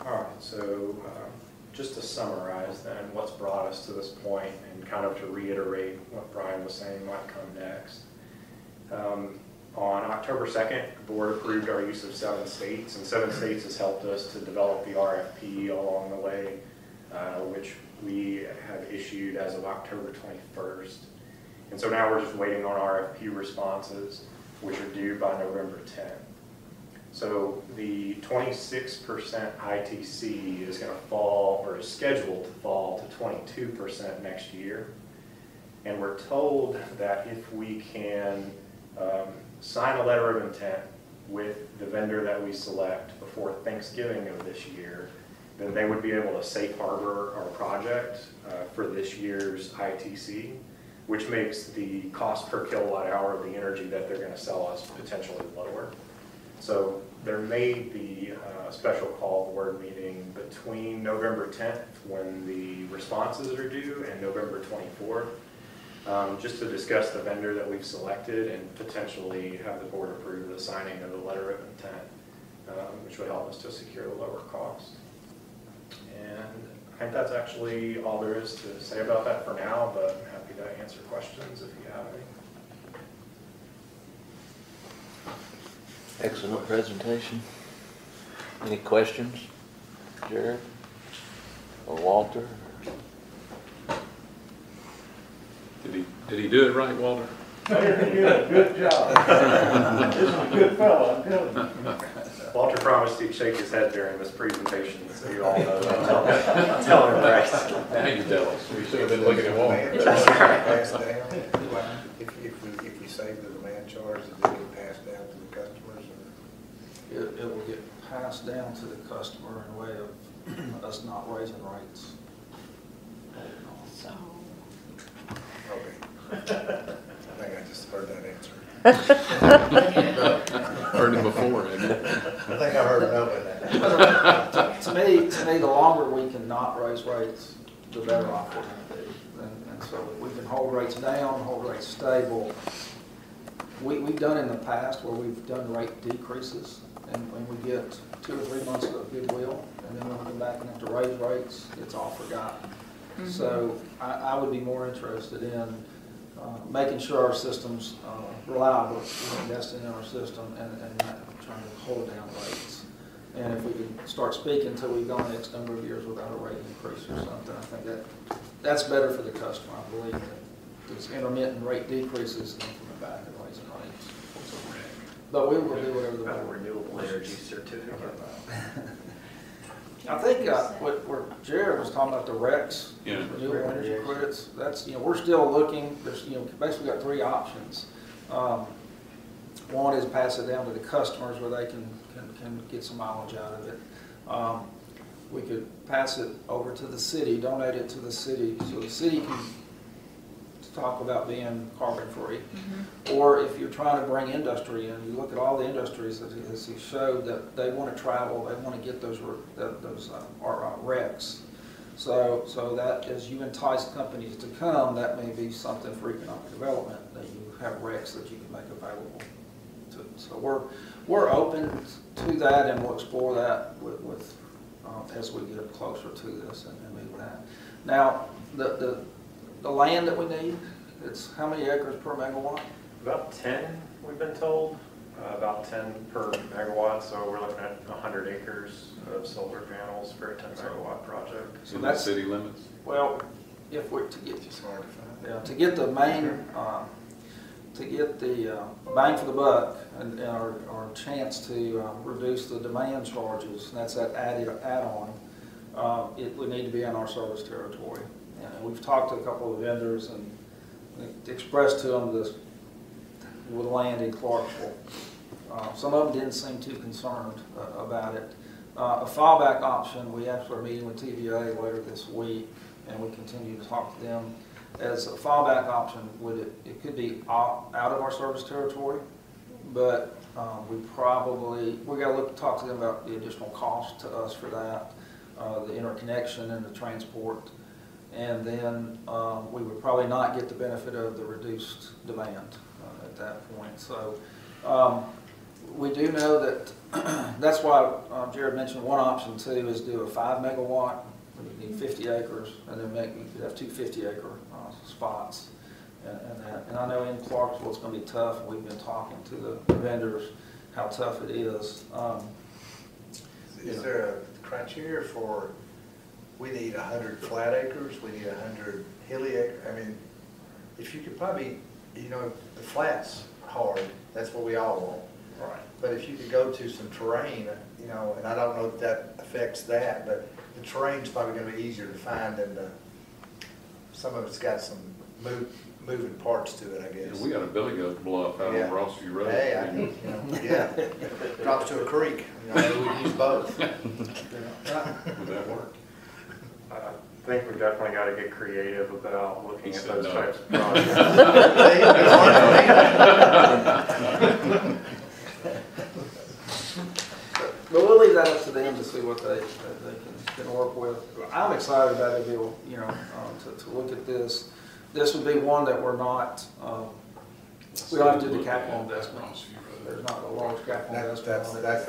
All right, so just to summarize then what's brought us to this point, and kind of to reiterate what Brian was saying might come next. On October 2nd, the board approved our use of 7 states, and 7 states has helped us to develop the RFP along the way, which we have issued as of October 21st. And so now we're just waiting on RFP responses, which are due by November 10th. So the 26% ITC is going to fall, or is scheduled to fall to 22% next year. And we're told that if we can sign a letter of intent with the vendor that we select before Thanksgiving of this year, then they would be able to safe harbor our project for this year's ITC. which makes the cost per kilowatt hour of the energy that they're going to sell us potentially lower. So there may be a special call board meeting between November 10th, when the responses are due, and November 24th, just to discuss the vendor that we've selected and potentially have the board approve the signing of the letter of intent, which would help us to secure the lower cost. And I think that's actually all there is to say about that for now, but I'm happy to answer questions if you have any. Excellent presentation. Any questions, Jared or Walter? Did he do it right, Walter? Good job. This is a good fellow, I'm telling you. Walter promised he'd shake his head during this presentation, so you all know that. Tell him right. Now you tell us. We should have been looking at Walter. Passed down. If we save the demand charge, does it get passed down to the customers? Or? It will get passed down to the customer in a way of us not raising rates. So. Okay. I think I just heard that answer. Heard him before, hadn't you? I think I heard enough of that. To me, the longer we can not raise rates, the better off we're going to be. And so if we can hold rates down, hold rates stable. We've done in the past where we've done rate decreases, and when we get 2 or 3 months of goodwill, and then when we come back and have to raise rates, it's all forgotten. Mm-hmm. So I would be more interested in making sure our system's reliable, investing in our system, and not trying to hold down rates. And if we can start speaking until we've gone X number of years without a rate increase or something, I think that's better for the customer, I believe, than these intermittent rate decreases and then coming back and raising rates. But we will do whatever the board renewable energy certificate. I think where Jared was talking about the RECs, Yeah. renewable energy credits, that's, we're still looking, there's, basically got 3 options. One is pass it down to the customers where they can get some mileage out of it. We could pass it over to the city, donate it to the city, so the city can talk about being carbon free. Mm-hmm. Or if you're trying to bring industry in, you look at all the industries as he showed that they want to travel, they want to get those RECs. So that as you entice companies to come, that may be something for economic development, that you have RECs that you can make available. So we're open to that, and we'll explore that with as we get closer to this and meet with that. Now, the land that we need, it's how many acres per megawatt? About 10, we've been told. About 10 per megawatt, so we're looking at 100 acres of solar panels for a 10 megawatt project. So that's city limits? Well, if we're to get hard to find. Yeah, to get the main, to get the bang for the buck and our chance to reduce the demand charges, and that's that add-on, it would need to be in our service territory. And we've talked to a couple of vendors and expressed to them this with land in Clarksville. Some of them didn't seem too concerned about it. A fallback option, we actually are meeting with TVA later this week, and we continue to talk to them. As a fallback option, it could be out of our service territory, but we got to talk to them about the additional cost to us for that, the interconnection and the transport, and then we would probably not get the benefit of the reduced demand at that point. So we do know that that's why Jared mentioned one option too is do a 5 megawatt. We need 50 acres, and then you could have 2 50-acre spots. And I know in Clarksville it's going to be tough. We've been talking to the vendors how tough it is. Is there a criteria for, we need 100 flat acres, we need 100 hilly acres? I mean, if you could probably, the flats hard, that's what we all want. Right. But if you could go to some terrain, and I don't know if that affects that, but the terrain's probably going to be easier to find than some of it's got some moving parts to it, I guess. Yeah, we got a billy goat bluff out on Rossview Road. Hey, I think, yeah, drops to a creek. We use both. Would that work? think we definitely got to get creative about looking He at said those no. types of projects. But we'll leave that up to them to see what they can work with. I'm excited about it, Bill, you know, to look at this. This would be one that we're not, we don't have to do the capital investment. There's not a large capital investment on it. That's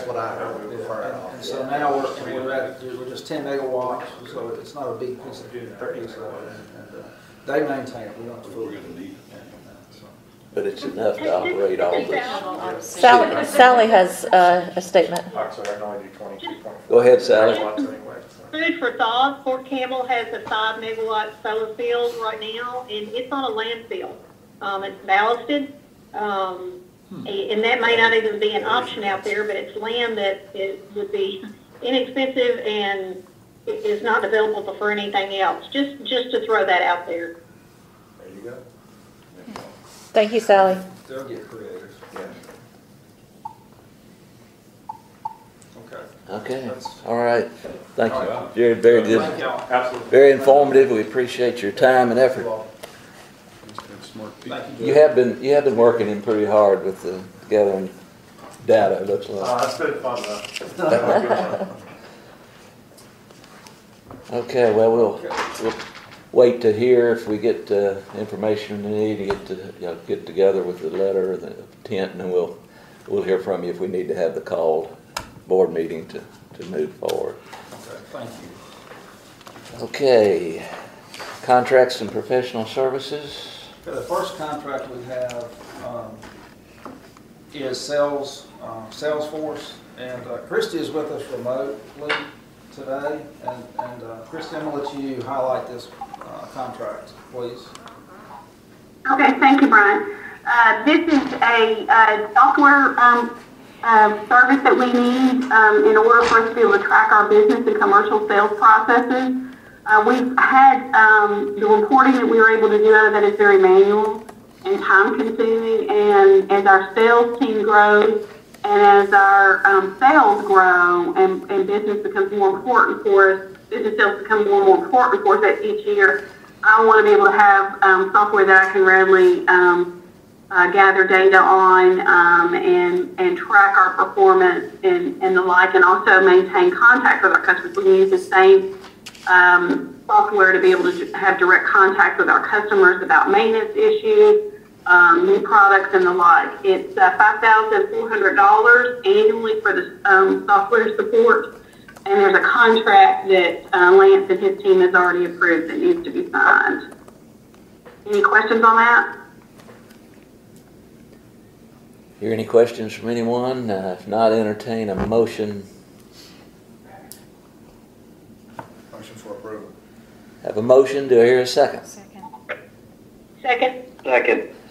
what I heard. We prefer it. And so now we're just 10 megawatts, so it's not a big piece of and they maintain it. We don't have to We're fool gonna need it. But it's enough to operate all this. Sally has a statement. Actually, I can only do 22.4. Go ahead, Sally. megawatts anyway, so. Food for thought, Fort Campbell has a 5 megawatt solar field right now, and it's on a landfill. It's ballasted, and that may not even be an option out there, but it's land that would be inexpensive and is not developable for anything else. Just to throw that out there. There you go. Thank you, Sally. They'll get creative. Yeah. Okay. Okay, all right. Thank All you. right. Very, very Thank good. y'all. Absolutely. Very informative. We appreciate your time and effort. That's smart people. Thank you. You have been working in pretty hard with the gathering data, it looks like. It's been fun though. Okay, well, we'll wait to hear if we get information we need to get together with the letter of the intent, and then we'll hear from you if we need to have the called board meeting to move forward. Okay, thank you. Okay, contracts and professional services. Okay, the first contract we have is Salesforce, and Christy is with us remotely today, and Christy, I'm going to let you highlight this contract, please. Okay, thank you, Brian. This is a software service that we need in order for us to be able to track our business and commercial sales processes. We've had the reporting that we were able to do out of that is very manual and time consuming, and as our sales team grows and as our sales grow and business becomes more important for us, business sales become more and more important for us each year, I want to be able to have software that I can readily gather data on and track our performance and the like, and also maintain contact with our customers. We can use the same software to be able to have direct contact with our customers about maintenance issues, new products, and the like. It's $5,400 annually for the software support, and there's a contract that Lance and his team has already approved that needs to be signed. Any questions on that? Hear any questions from anyone? If not, entertain a motion. Motion for approval. Have a motion. Do I hear a second? Second.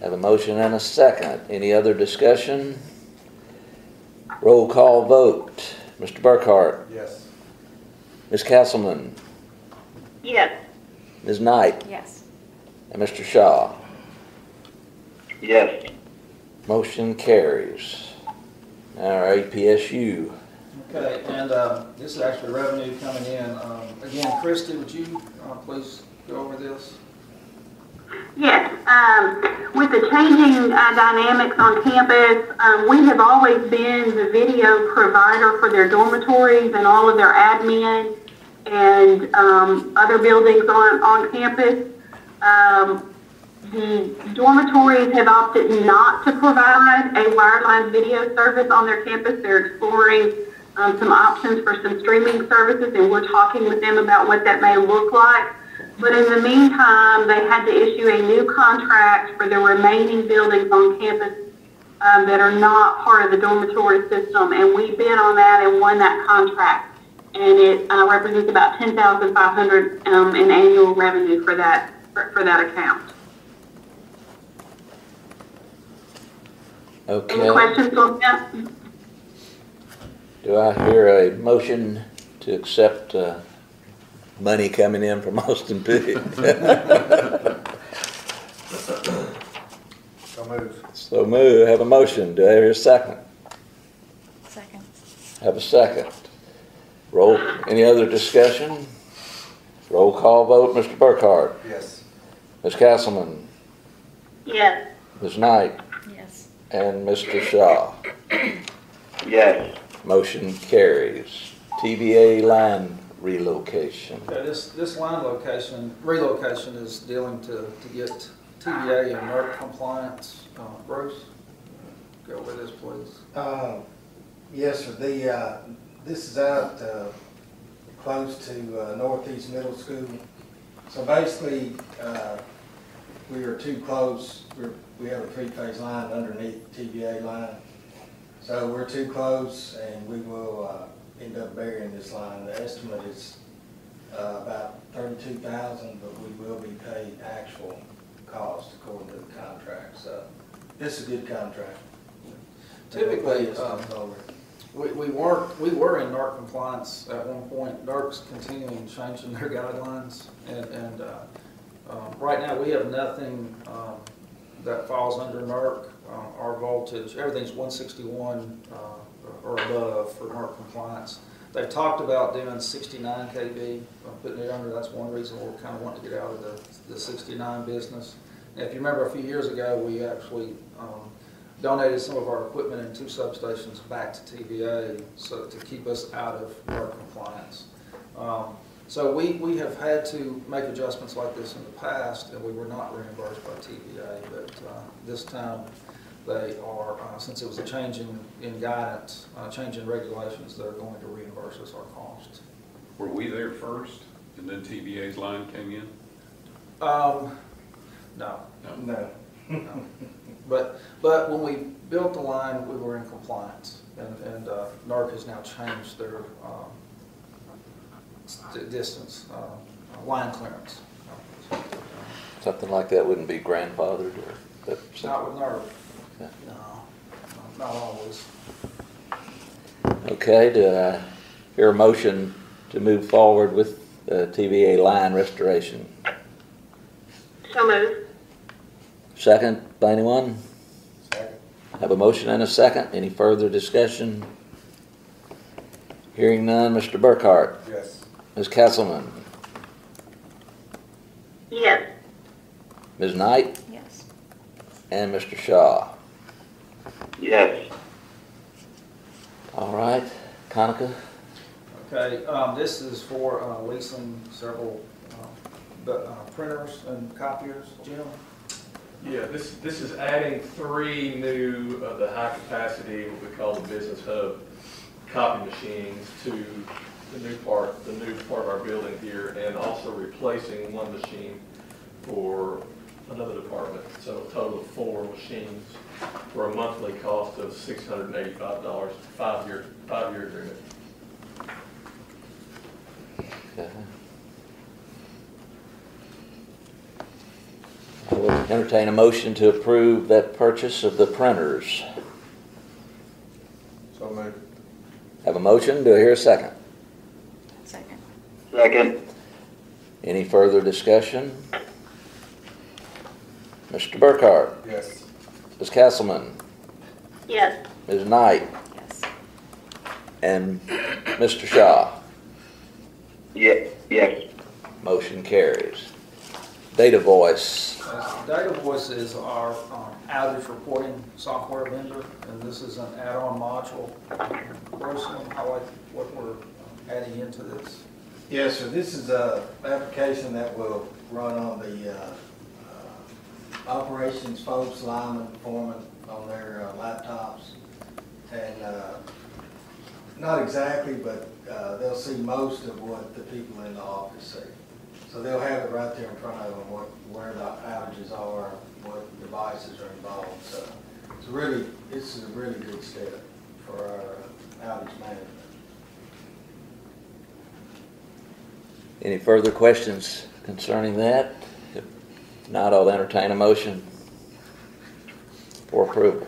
Have a motion and a second. Any other discussion? Roll call vote. Mr. Burkhart. Yes. Ms. Castleman. Yes. Ms. Knight. Yes. And Mr. Shaw. Yes. Motion carries. All right, PSU. Okay, and this is actually revenue coming in. Again, Christy, would you please go over this? Yes. With the changing dynamics on campus, we have always been the video provider for their dormitories and all of their admin and other buildings on campus. The dormitories have opted not to provide a wireline video service on their campus. They're exploring some options for some streaming services, and we're talking with them about what that may look like. But in the meantime, they had to issue a new contract for the remaining buildings on campus that are not part of the dormitory system, and we bid on that and won that contract. And it represents about $10,500 in annual revenue for that account. Okay. Any questions on that? Do I hear a motion to accept money coming in from Austin Peay? So move. So move. Have a motion. Do I hear a second? Second. Have a second. Roll. Any other discussion? Roll call vote, Mr. Burkhart, Yes. Ms. Castleman, Yes. Ms. Knight, Yes. and Mr. Shaw. Yes. Motion carries. TVA line relocation. Okay, this line relocation is dealing to get TVA and NERC compliance. Bruce, go with this, please. Yes, sir. This is out close to Northeast Middle School. So basically, we are too close. We have a three-phase line underneath the TVA line. So we're too close, and we will end up burying this line. The estimate is about $32,000, but we will be paid actual cost according to the contract. So this is a good contract. Typically, we were in NERC compliance at one point. NERC's continuing changing their guidelines, and right now we have nothing that falls under NERC. Our voltage, everything's 161 or above for NERC compliance. They've talked about doing 69 kV, putting it under. That's one reason we're kind of wanting to get out of the 69 business. And if you remember, a few years ago, we actually donated some of our equipment and 2 substations back to TVA so to keep us out of NERC compliance. So we have had to make adjustments like this in the past, and we were not reimbursed by TVA, but this time they are, since it was a change in guidance, change in regulations, they're going to reimburse us our costs. Were we there first and then TVA's line came in? No. No. No. But when we built the line, we were in compliance, and NERC has now changed their distance, line clearance. Something like that wouldn't be grandfathered, or that? Not with NERC. Yeah. No, not always. Okay, do I hear a motion to move forward with TVA line restoration? So moved. Second, by anyone? Second. Have a motion and a second. Any further discussion? Hearing none, Mr. Burkhart, Yes. Ms. Castleman, Yes. Ms. Knight, Yes. and Mr. Shaw. Yes. All right, Conica? Okay, this is for leasing several printers and copiers. Jim? Yeah, this is adding 3 new of the high capacity, what we call the business hub copy machines to the new part of our building here, and also replacing 1 machine for another department. So a total of 4 machines for a monthly cost of $685, 5-year agreement. Okay. I will entertain a motion to approve that purchase of the printers. So moved. Have a motion, do I hear a second? Second. Second. Any further discussion? Mr. Burkhart, Yes. Ms. Castleman, Yes. Ms. Knight, Yes. and Mr. Shaw. Yes. Yes. Motion carries. Data Voice. Data Voice is our outage reporting software vendor, and this is an add-on module. Bruce, highlight what we're adding into this. Yes, sir. This is an application that will run on the operations folks, linemen, foremen on their laptops. And not exactly, but they'll see most of what the people in the office see. So they'll have it right there in front of them, where the outages are, what devices are involved. So this is a really good step for our outage management. Any further questions concerning that? If not, I'll entertain a motion for approval.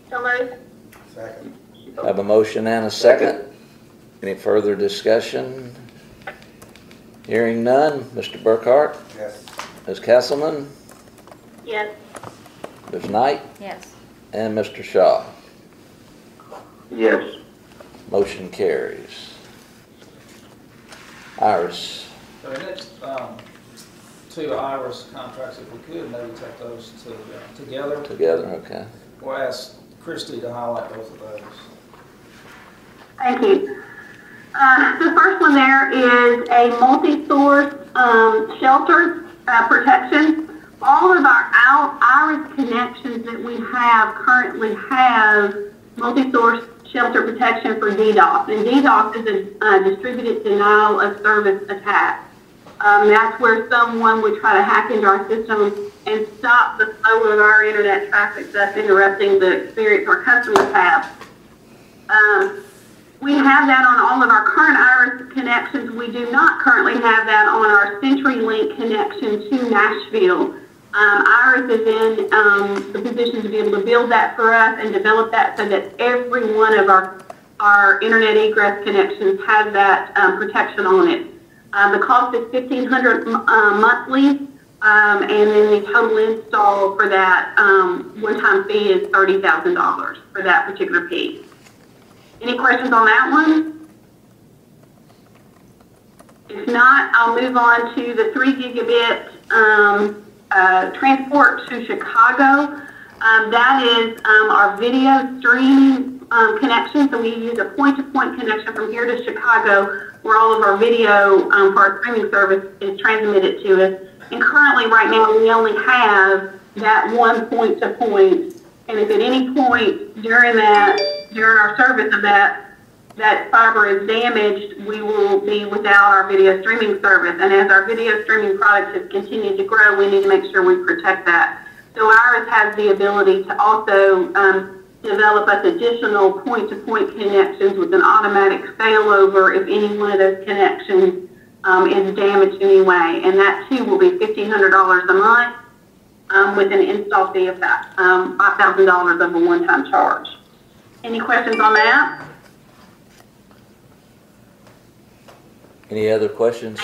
So moved. Second. Have a motion and a second. Any further discussion? Hearing none, Mr. Burkhart, Yes. Ms. Castleman, Yes. Ms. Knight, Yes. and Mr. Shaw. Yes. Motion carries. Iris, So the next, two Iris contracts, if we could, maybe take those together. together, okay. We'll ask Christie to highlight both of those. Thank you. The first one there is a multi-source shelter protection. All of our Iris connections that we have currently have multi-source shelter protection for DDoS. And DDoS is a distributed denial of service attack. That's where someone would try to hack into our system and stop the flow of our internet traffic, thus interrupting the experience our customers have. We have that on all of our current Iris connections. We do not currently have that on our CenturyLink connection to Nashville. Iris is in the position to be able to build that for us and develop that so that every one of our internet egress connections has that protection on it. The cost is $1,500 monthly, and then the total install for that one-time fee is $30,000 for that particular piece. Any questions on that one? If not, I'll move on to the 3 gigabit transport to Chicago. That is our video streaming connection. So we use a point-to-point connection from here to Chicago, where all of our video for our streaming service is transmitted to us. And currently, right now, we only have that one point-to-point. And if at any point during our service of that fiber is damaged, we will be without our video streaming service. And as our video streaming product has continued to grow, we need to make sure we protect that. So Iris has the ability to also develop us additional point-to-point connections with an automatic failover if any one of those connections is damaged anyway. And that too will be $1,500 a month with an install fee of that $5,000 of a one-time charge. Any questions on that? Any other questions?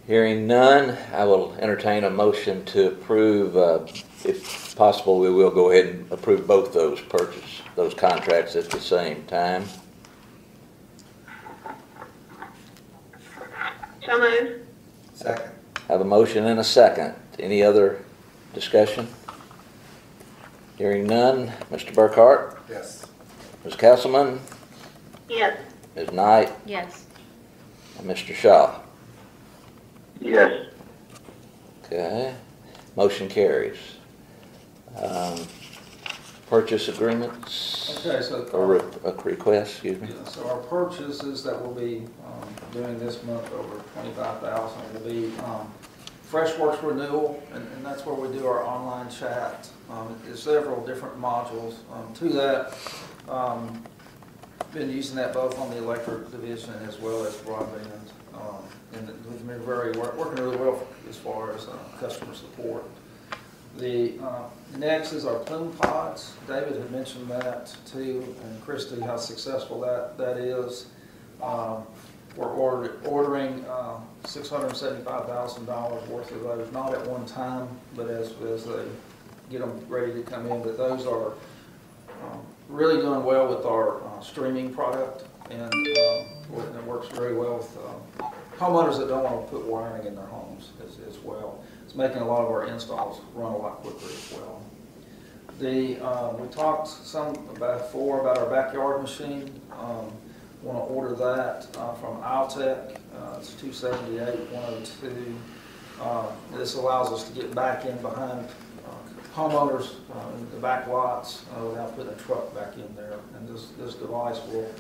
Hearing none, I will entertain a motion to approve. If possible, we will go ahead and approve both those contracts at the same time. So moved. Second. Have a motion and a second. Any other discussion? Hearing none, Mr. Burkhart? Yes. Ms. Castleman? Yes. Ms. Knight? Yes. And Mr. Shaw? Yes. Okay, motion carries. Purchase agreements? Okay, so Or a request, excuse me? yeah, so our purchases that we'll be doing this month over $25,000 will be Freshworks renewal, and that's where we do our online chat. There's several different modules to that. Been using that both on the electric division as well as broadband, and we've been working really well as far as customer support. The next is our Plume Pods. David had mentioned that too, and Christy, how successful that is. We're ordering $675,000 worth of those, not at one time, but as they get them ready to come in. But those are really doing well with our streaming product, and it works very well with homeowners that don't want to put wiring in their homes as well. It's making a lot of our installs run a lot quicker as well. We talked some before about our backyard machine. Want to order that from Altec. It's 278-102. This allows us to get back in behind homeowners in the back lots without putting a truck back in there. And this device will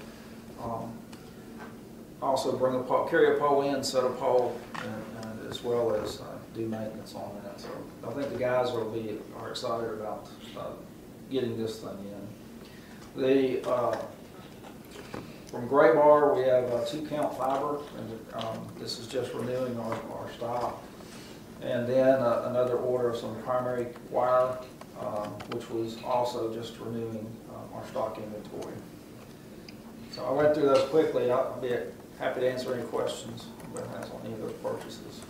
also carry a pole in, set a pole, and as well as do maintenance on that. So I think the guys are excited about getting this thing in. From Gray Bar, we have 2-count fiber, and this is just renewing our stock. And then another order of some primary wire, which was also just renewing our stock inventory. So I went through those quickly. I'll be happy to answer any questions anybody has on any of those purchases.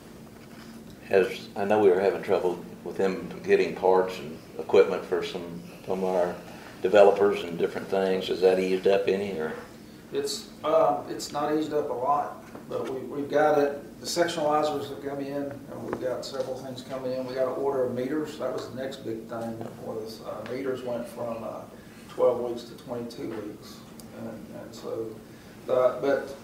I know we were having trouble with them getting parts and equipment for some of our developers and different things. Has that eased up any, or? It's not eased up a lot, but we've got it, the sectionalizers have come in, and we've got several things coming in. We got an order of meters. That was the next big thing, was meters went from 12 weeks to 22 weeks. And so, but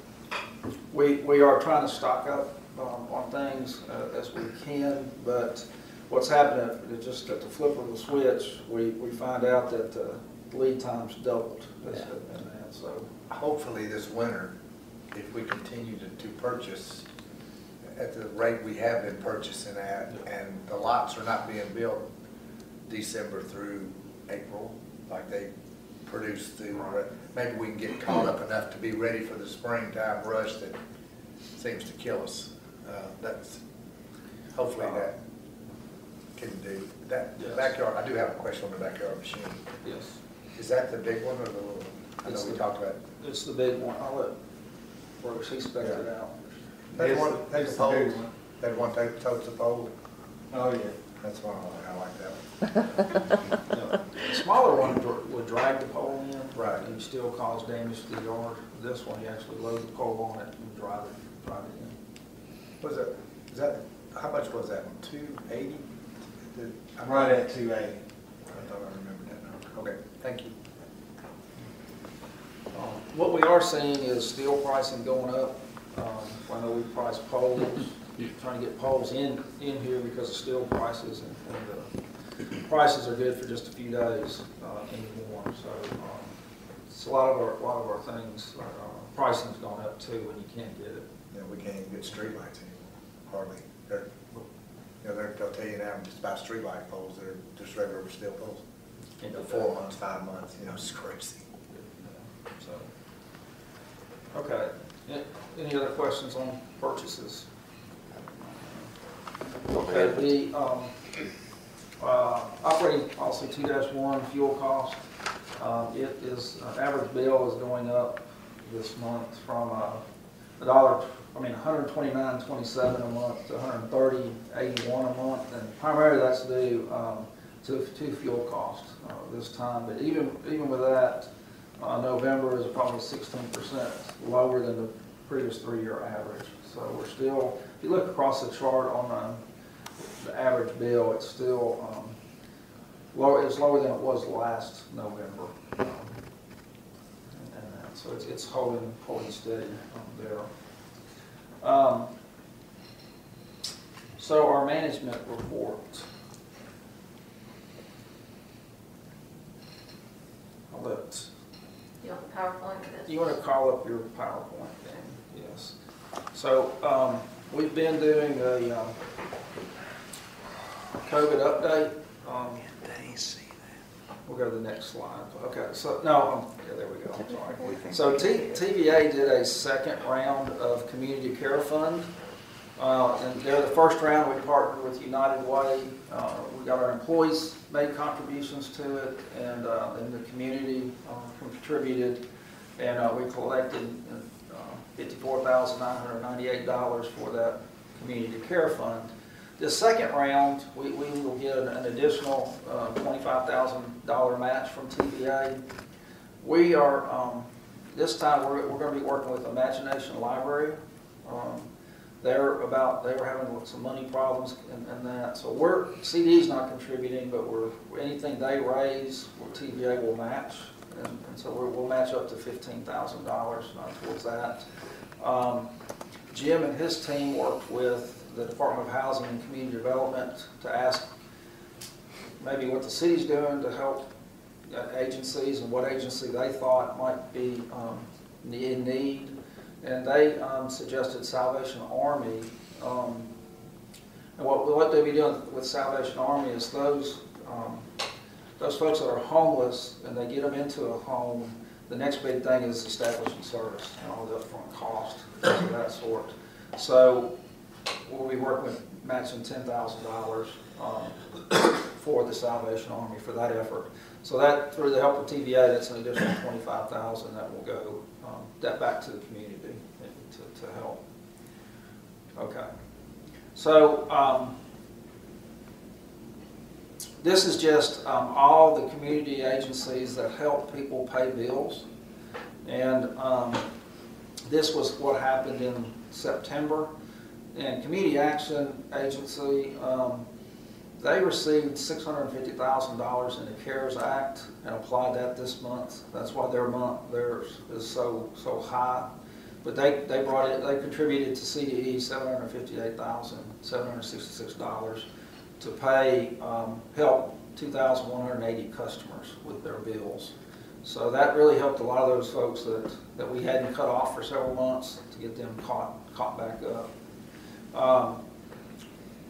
we are trying to stock up on things as we can, but what's happening is just at the flip of the switch, we find out that lead times doubled. Yeah. And so hopefully this winter, if we continue to purchase at the rate we have been purchasing at, and the lots are not being built December through April, like they produce through, maybe we can get caught up enough to be ready for the springtime rush that seems to kill us. That's, hopefully that can do. That Yes. backyard, I do have a question on the backyard machine. yes, Is that the big one or the little one? I know we talked about it. it's the big one. I'll let Brooks, he spec'd it out. That one, It's that's the the big pole, one. that one that totes the pole, Oh, yeah. that's one I like that one. The smaller one would drag the pole in. Right. And still cause damage to the yard. This one, you actually load the pole on it and drive it in. Was it, is that, how much was that one, 280? Right at 280. I thought I remembered that number. Okay, thank you. What we are seeing is steel pricing going up. I know we price poles, trying to get poles in here because of steel prices, and prices are good for just a few days anymore. So it's a lot of our things. Pricing's gone up too when you can't get it. Yeah, we can't even get streetlights anymore, hardly. They'll tell you now just about streetlight poles that are just regular steel poles. 4 months, 5 months, it's crazy. So, okay. Any other questions on purchases? Okay, the operating policy 2-1 fuel cost, it is, average bill is going up this month from $129.27 a month to $130.81 a month, and primarily that's due to fuel costs this time. But even with that, November is probably 16% lower than the previous 3-year average. So we're still, if you look across the chart on the average bill, it's still lower. It's lower than it was last November. So it's holding steady there. So our management report. I'll let. You want the PowerPoint for this? You want to call up your PowerPoint then? Yes. So we've been doing a COVID update. We'll go to the next slide. Okay, so, no, yeah, there we go, I'm sorry. So TVA did a second round of Community Care Fund. And they're the first round we partnered with United Way. We got our employees made contributions to it, and the community contributed, and we collected $54,998 for that Community Care Fund. The second round, we will get an additional $25,000 match from TVA. We are, this time we're going to be working with Imagination Library. They were having some money problems and that. So CDE's not contributing, but anything they raise, TVA will match. And so we'll match up to $15,000 towards that. Jim and his team worked with the Department of Housing and Community Development to ask maybe what the city's doing to help agencies and what agency they thought might be in need. And they suggested Salvation Army. And what they'll be doing with Salvation Army is those folks that are homeless and they get them into a home, the next big thing is establishing service and all the upfront cost of that sort. So we'll be working with matching $10,000 for the Salvation Army for that effort. So that, through the help of TVA, that's an additional $25,000 that will go that back to the community to help. Okay. So this is just all the community agencies that help people pay bills. And this was what happened in September. And Community Action Agency, they received $650,000 in the CARES Act and applied that this month. That's why theirs is so high. But they contributed to CDE $758,766 to pay, help 2,180 customers with their bills. So that really helped a lot of those folks that we hadn't cut off for several months to get them caught back up.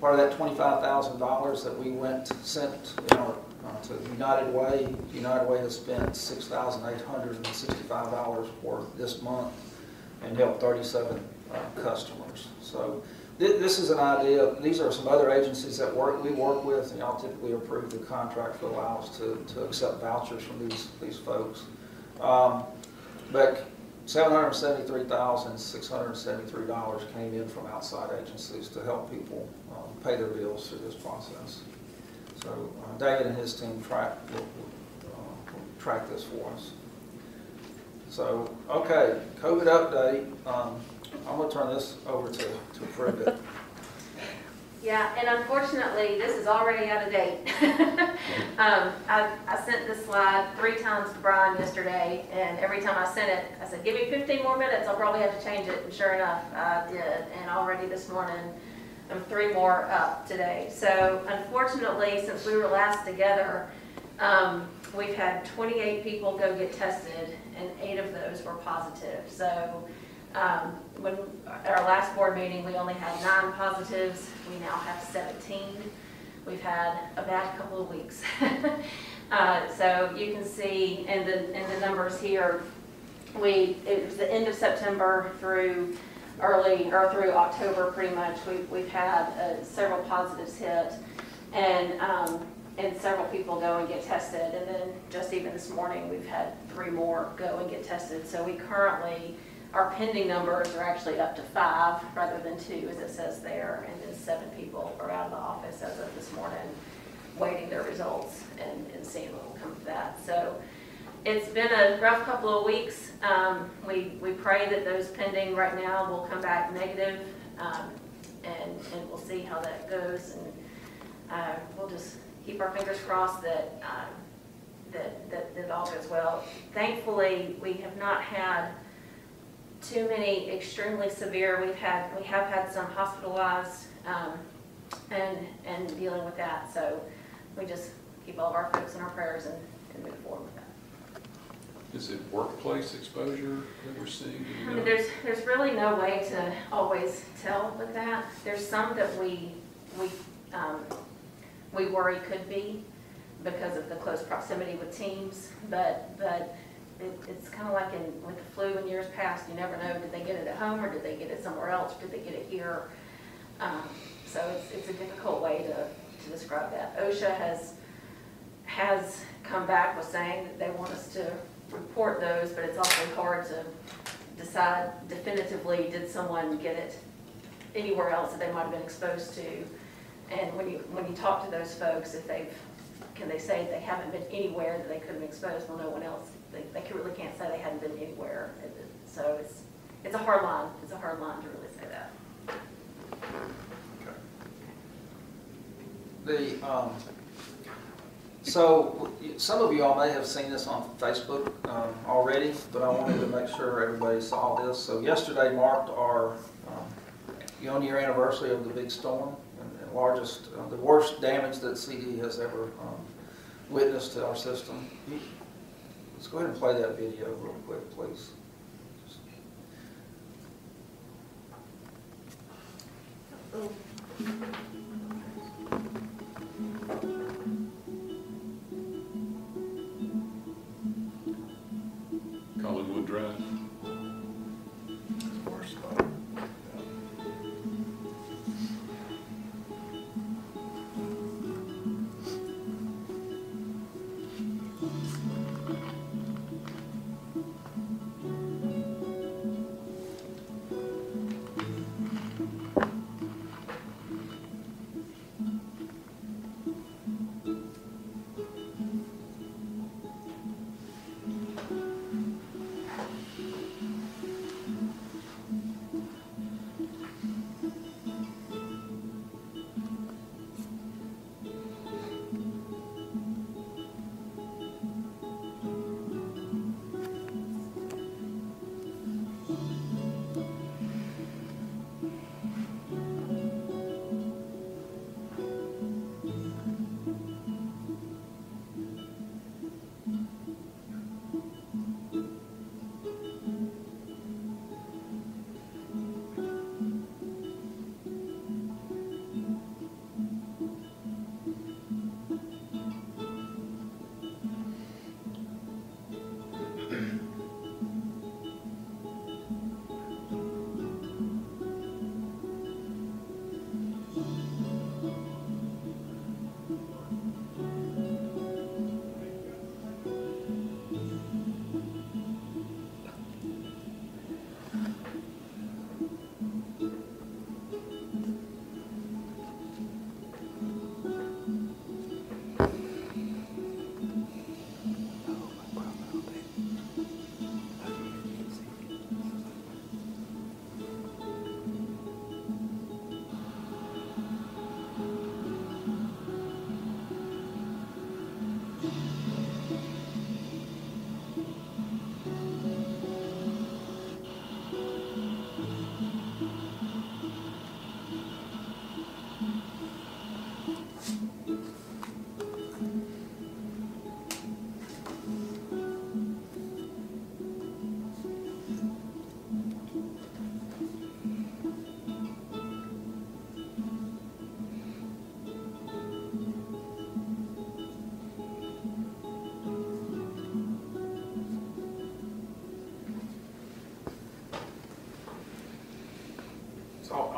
Part of that $25,000 that we sent to United Way. United Way has spent $6,865 worth this month and helped 37 customers. So this is an idea. These are some other agencies that we work with, and y'all typically approve the contract to allow us to accept vouchers from these folks. But $773,673 came in from outside agencies to help people pay their bills through this process. So David and his team will track this for us. So, okay, COVID update. I'm going to turn this over to approve it. Yeah, and unfortunately, this is already out of date. I sent this slide 3 times to Brian yesterday, and every time I sent it, I said, give me 15 more minutes, I'll probably have to change it, and sure enough, I did. And already this morning, I'm 3 more up today. So unfortunately, since we were last together, we've had 28 people go get tested, and 8 of those were positive. So when at our last board meeting, we only had 9 positives. We now have 17. We've had a bad couple of weeks. So you can see in the numbers here, it was the end of September through through October pretty much. We've had several positives hit, and several people go and get tested. And then just even this morning, we've had 3 more go and get tested. So we currently, our pending numbers are actually up to 5 rather than 2, as it says there, and then 7 people are out of the office as of this morning, waiting their results and seeing what will come of that. So it's been a rough couple of weeks. We pray that those pending right now will come back negative, and we'll see how that goes. And we'll just keep our fingers crossed that all goes well. Thankfully, we have not had too many extremely severe. We have had some hospitalized and dealing with that. So we just keep all of our folks in our prayers and move forward with that. Is it workplace exposure that we're seeing? I mean, there's really no way to always tell with that. There's some that we worry could be because of the close proximity with teams, but it's kind of like with the flu in years past. You never know, did they get it at home or did they get it somewhere else? Did they get it here? So it's a difficult way to describe that. OSHA has come back with saying that they want us to report those, but it's also hard to decide definitively, did someone get it anywhere else that they might have been exposed to? And when you talk to those folks, can they say they haven't been anywhere that they could have been exposed? Well, no one else. They really can't say they hadn't been anywhere. So it's a hard line. It's a hard line to really say that. So some of you all may have seen this on Facebook already, but I wanted to make sure everybody saw this. So yesterday marked our 1-year anniversary of the big storm, and the worst damage that CDE has ever witnessed to our system. Let's go ahead and play that video real quick, please. Collingwood Drive.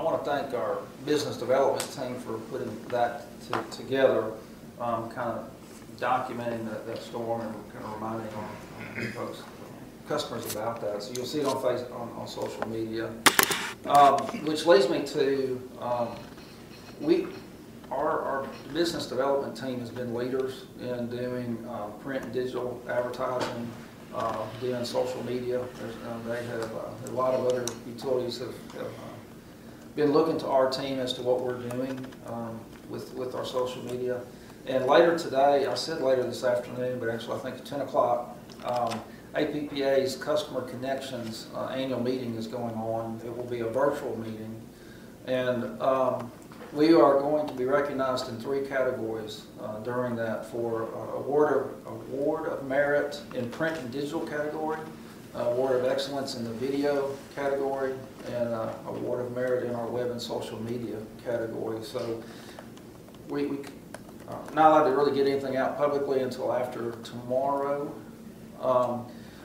I want to thank our business development team for putting that together, kind of documenting that storm and kind of reminding our folks, customers about that. So you'll see it on social media, which leads me to our business development team has been leaders in doing print and digital advertising, doing social media. They have a lot of other utilities have been looking to our team as to what we're doing with our social media. And later today, I said later this afternoon, but actually I think at 10 o'clock, APPA's Customer Connections annual meeting is going on. It will be a virtual meeting. And we are going to be recognized in 3 categories during that for Award of Merit in Print and Digital category, Award of Excellence in the Video category, and Award of Merit in our Web and Social Media category. So we not allowed to really get anything out publicly until after tomorrow.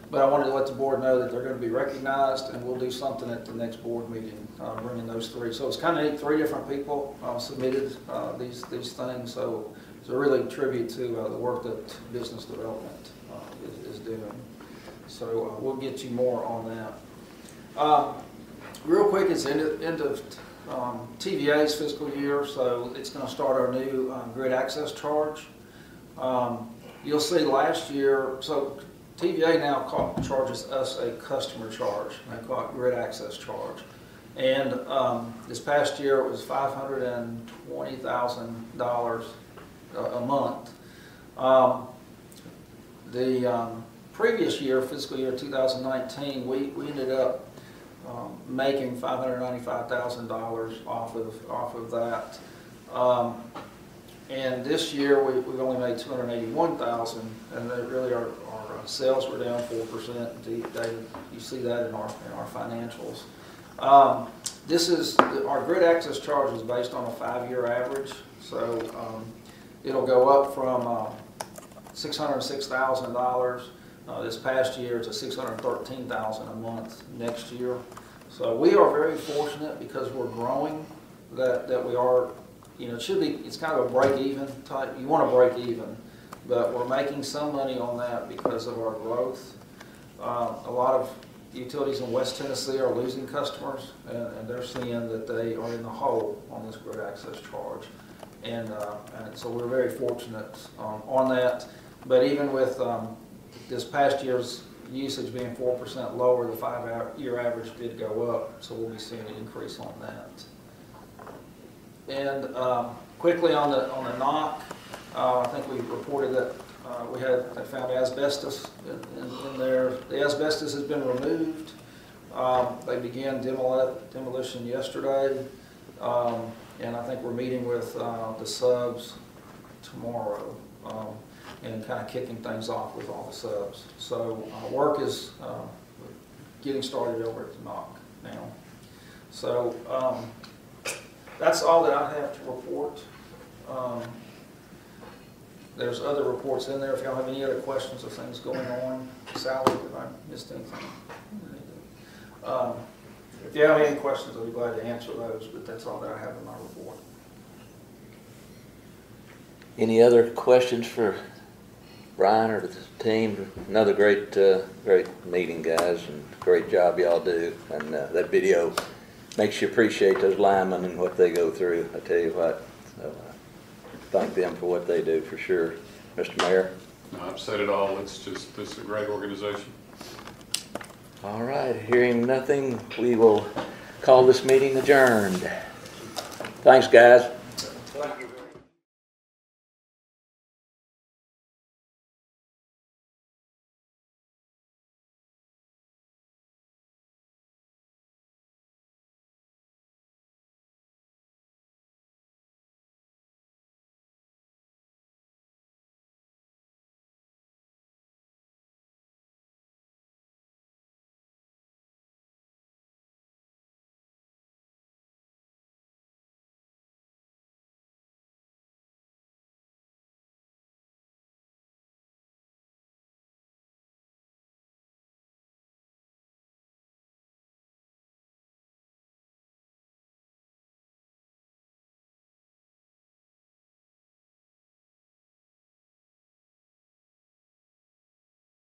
But I wanted to let the board know that they're going to be recognized, and we'll do something at the next board meeting, bringing those 3. So it's kind of neat. 3 different people submitted these things. So it's a really tribute to the work that business development is doing. So we'll get you more on that. Real quick, it's end of TVA's fiscal year, so it's going to start our new grid access charge. You'll see last year, so TVA now charges us a customer charge. They call it grid access charge. And this past year it was $520,000 a month. The previous year, fiscal year 2019, we ended up making $595,000 off of that. And this year we've only made $281,000, and they really our sales were down 4%. You see that in our financials. This is our grid access charge is based on a 5-year average, so it'll go up from $606,000 this past year to $613,000 a month next year. So we are very fortunate because we're growing that we are. You know, it's kind of a break-even type. You want to break even, but we're making some money on that because of our growth. A lot of utilities in West Tennessee are losing customers, and they're seeing that they are in the hole on this grid access charge. And so we're very fortunate on that. But even with this past year's usage being 4% lower, the 5-year average did go up, so we'll be seeing an increase on that. And quickly on the knock, I think we reported that they found asbestos in there. The asbestos has been removed. They began demolition yesterday, and I think we're meeting with the subs tomorrow and kind of kicking things off with all the subs. So work is getting started over at the knock now. So. That's all that I have to report. There's other reports in there. If y'all have any other questions or things going on, Sally, if I missed anything. If you have any questions, I'll be glad to answer those, but that's all that I have in my report. Any other questions for Brian or the team? Another great meeting, guys, and great job y'all do. And that video makes you appreciate those linemen and what they go through. I tell you what, so, thank them for what they do for sure. Mr. Mayor? No, I've said it all. It's a great organization. All right, hearing nothing, we will call this meeting adjourned. Thanks, guys. Thank you.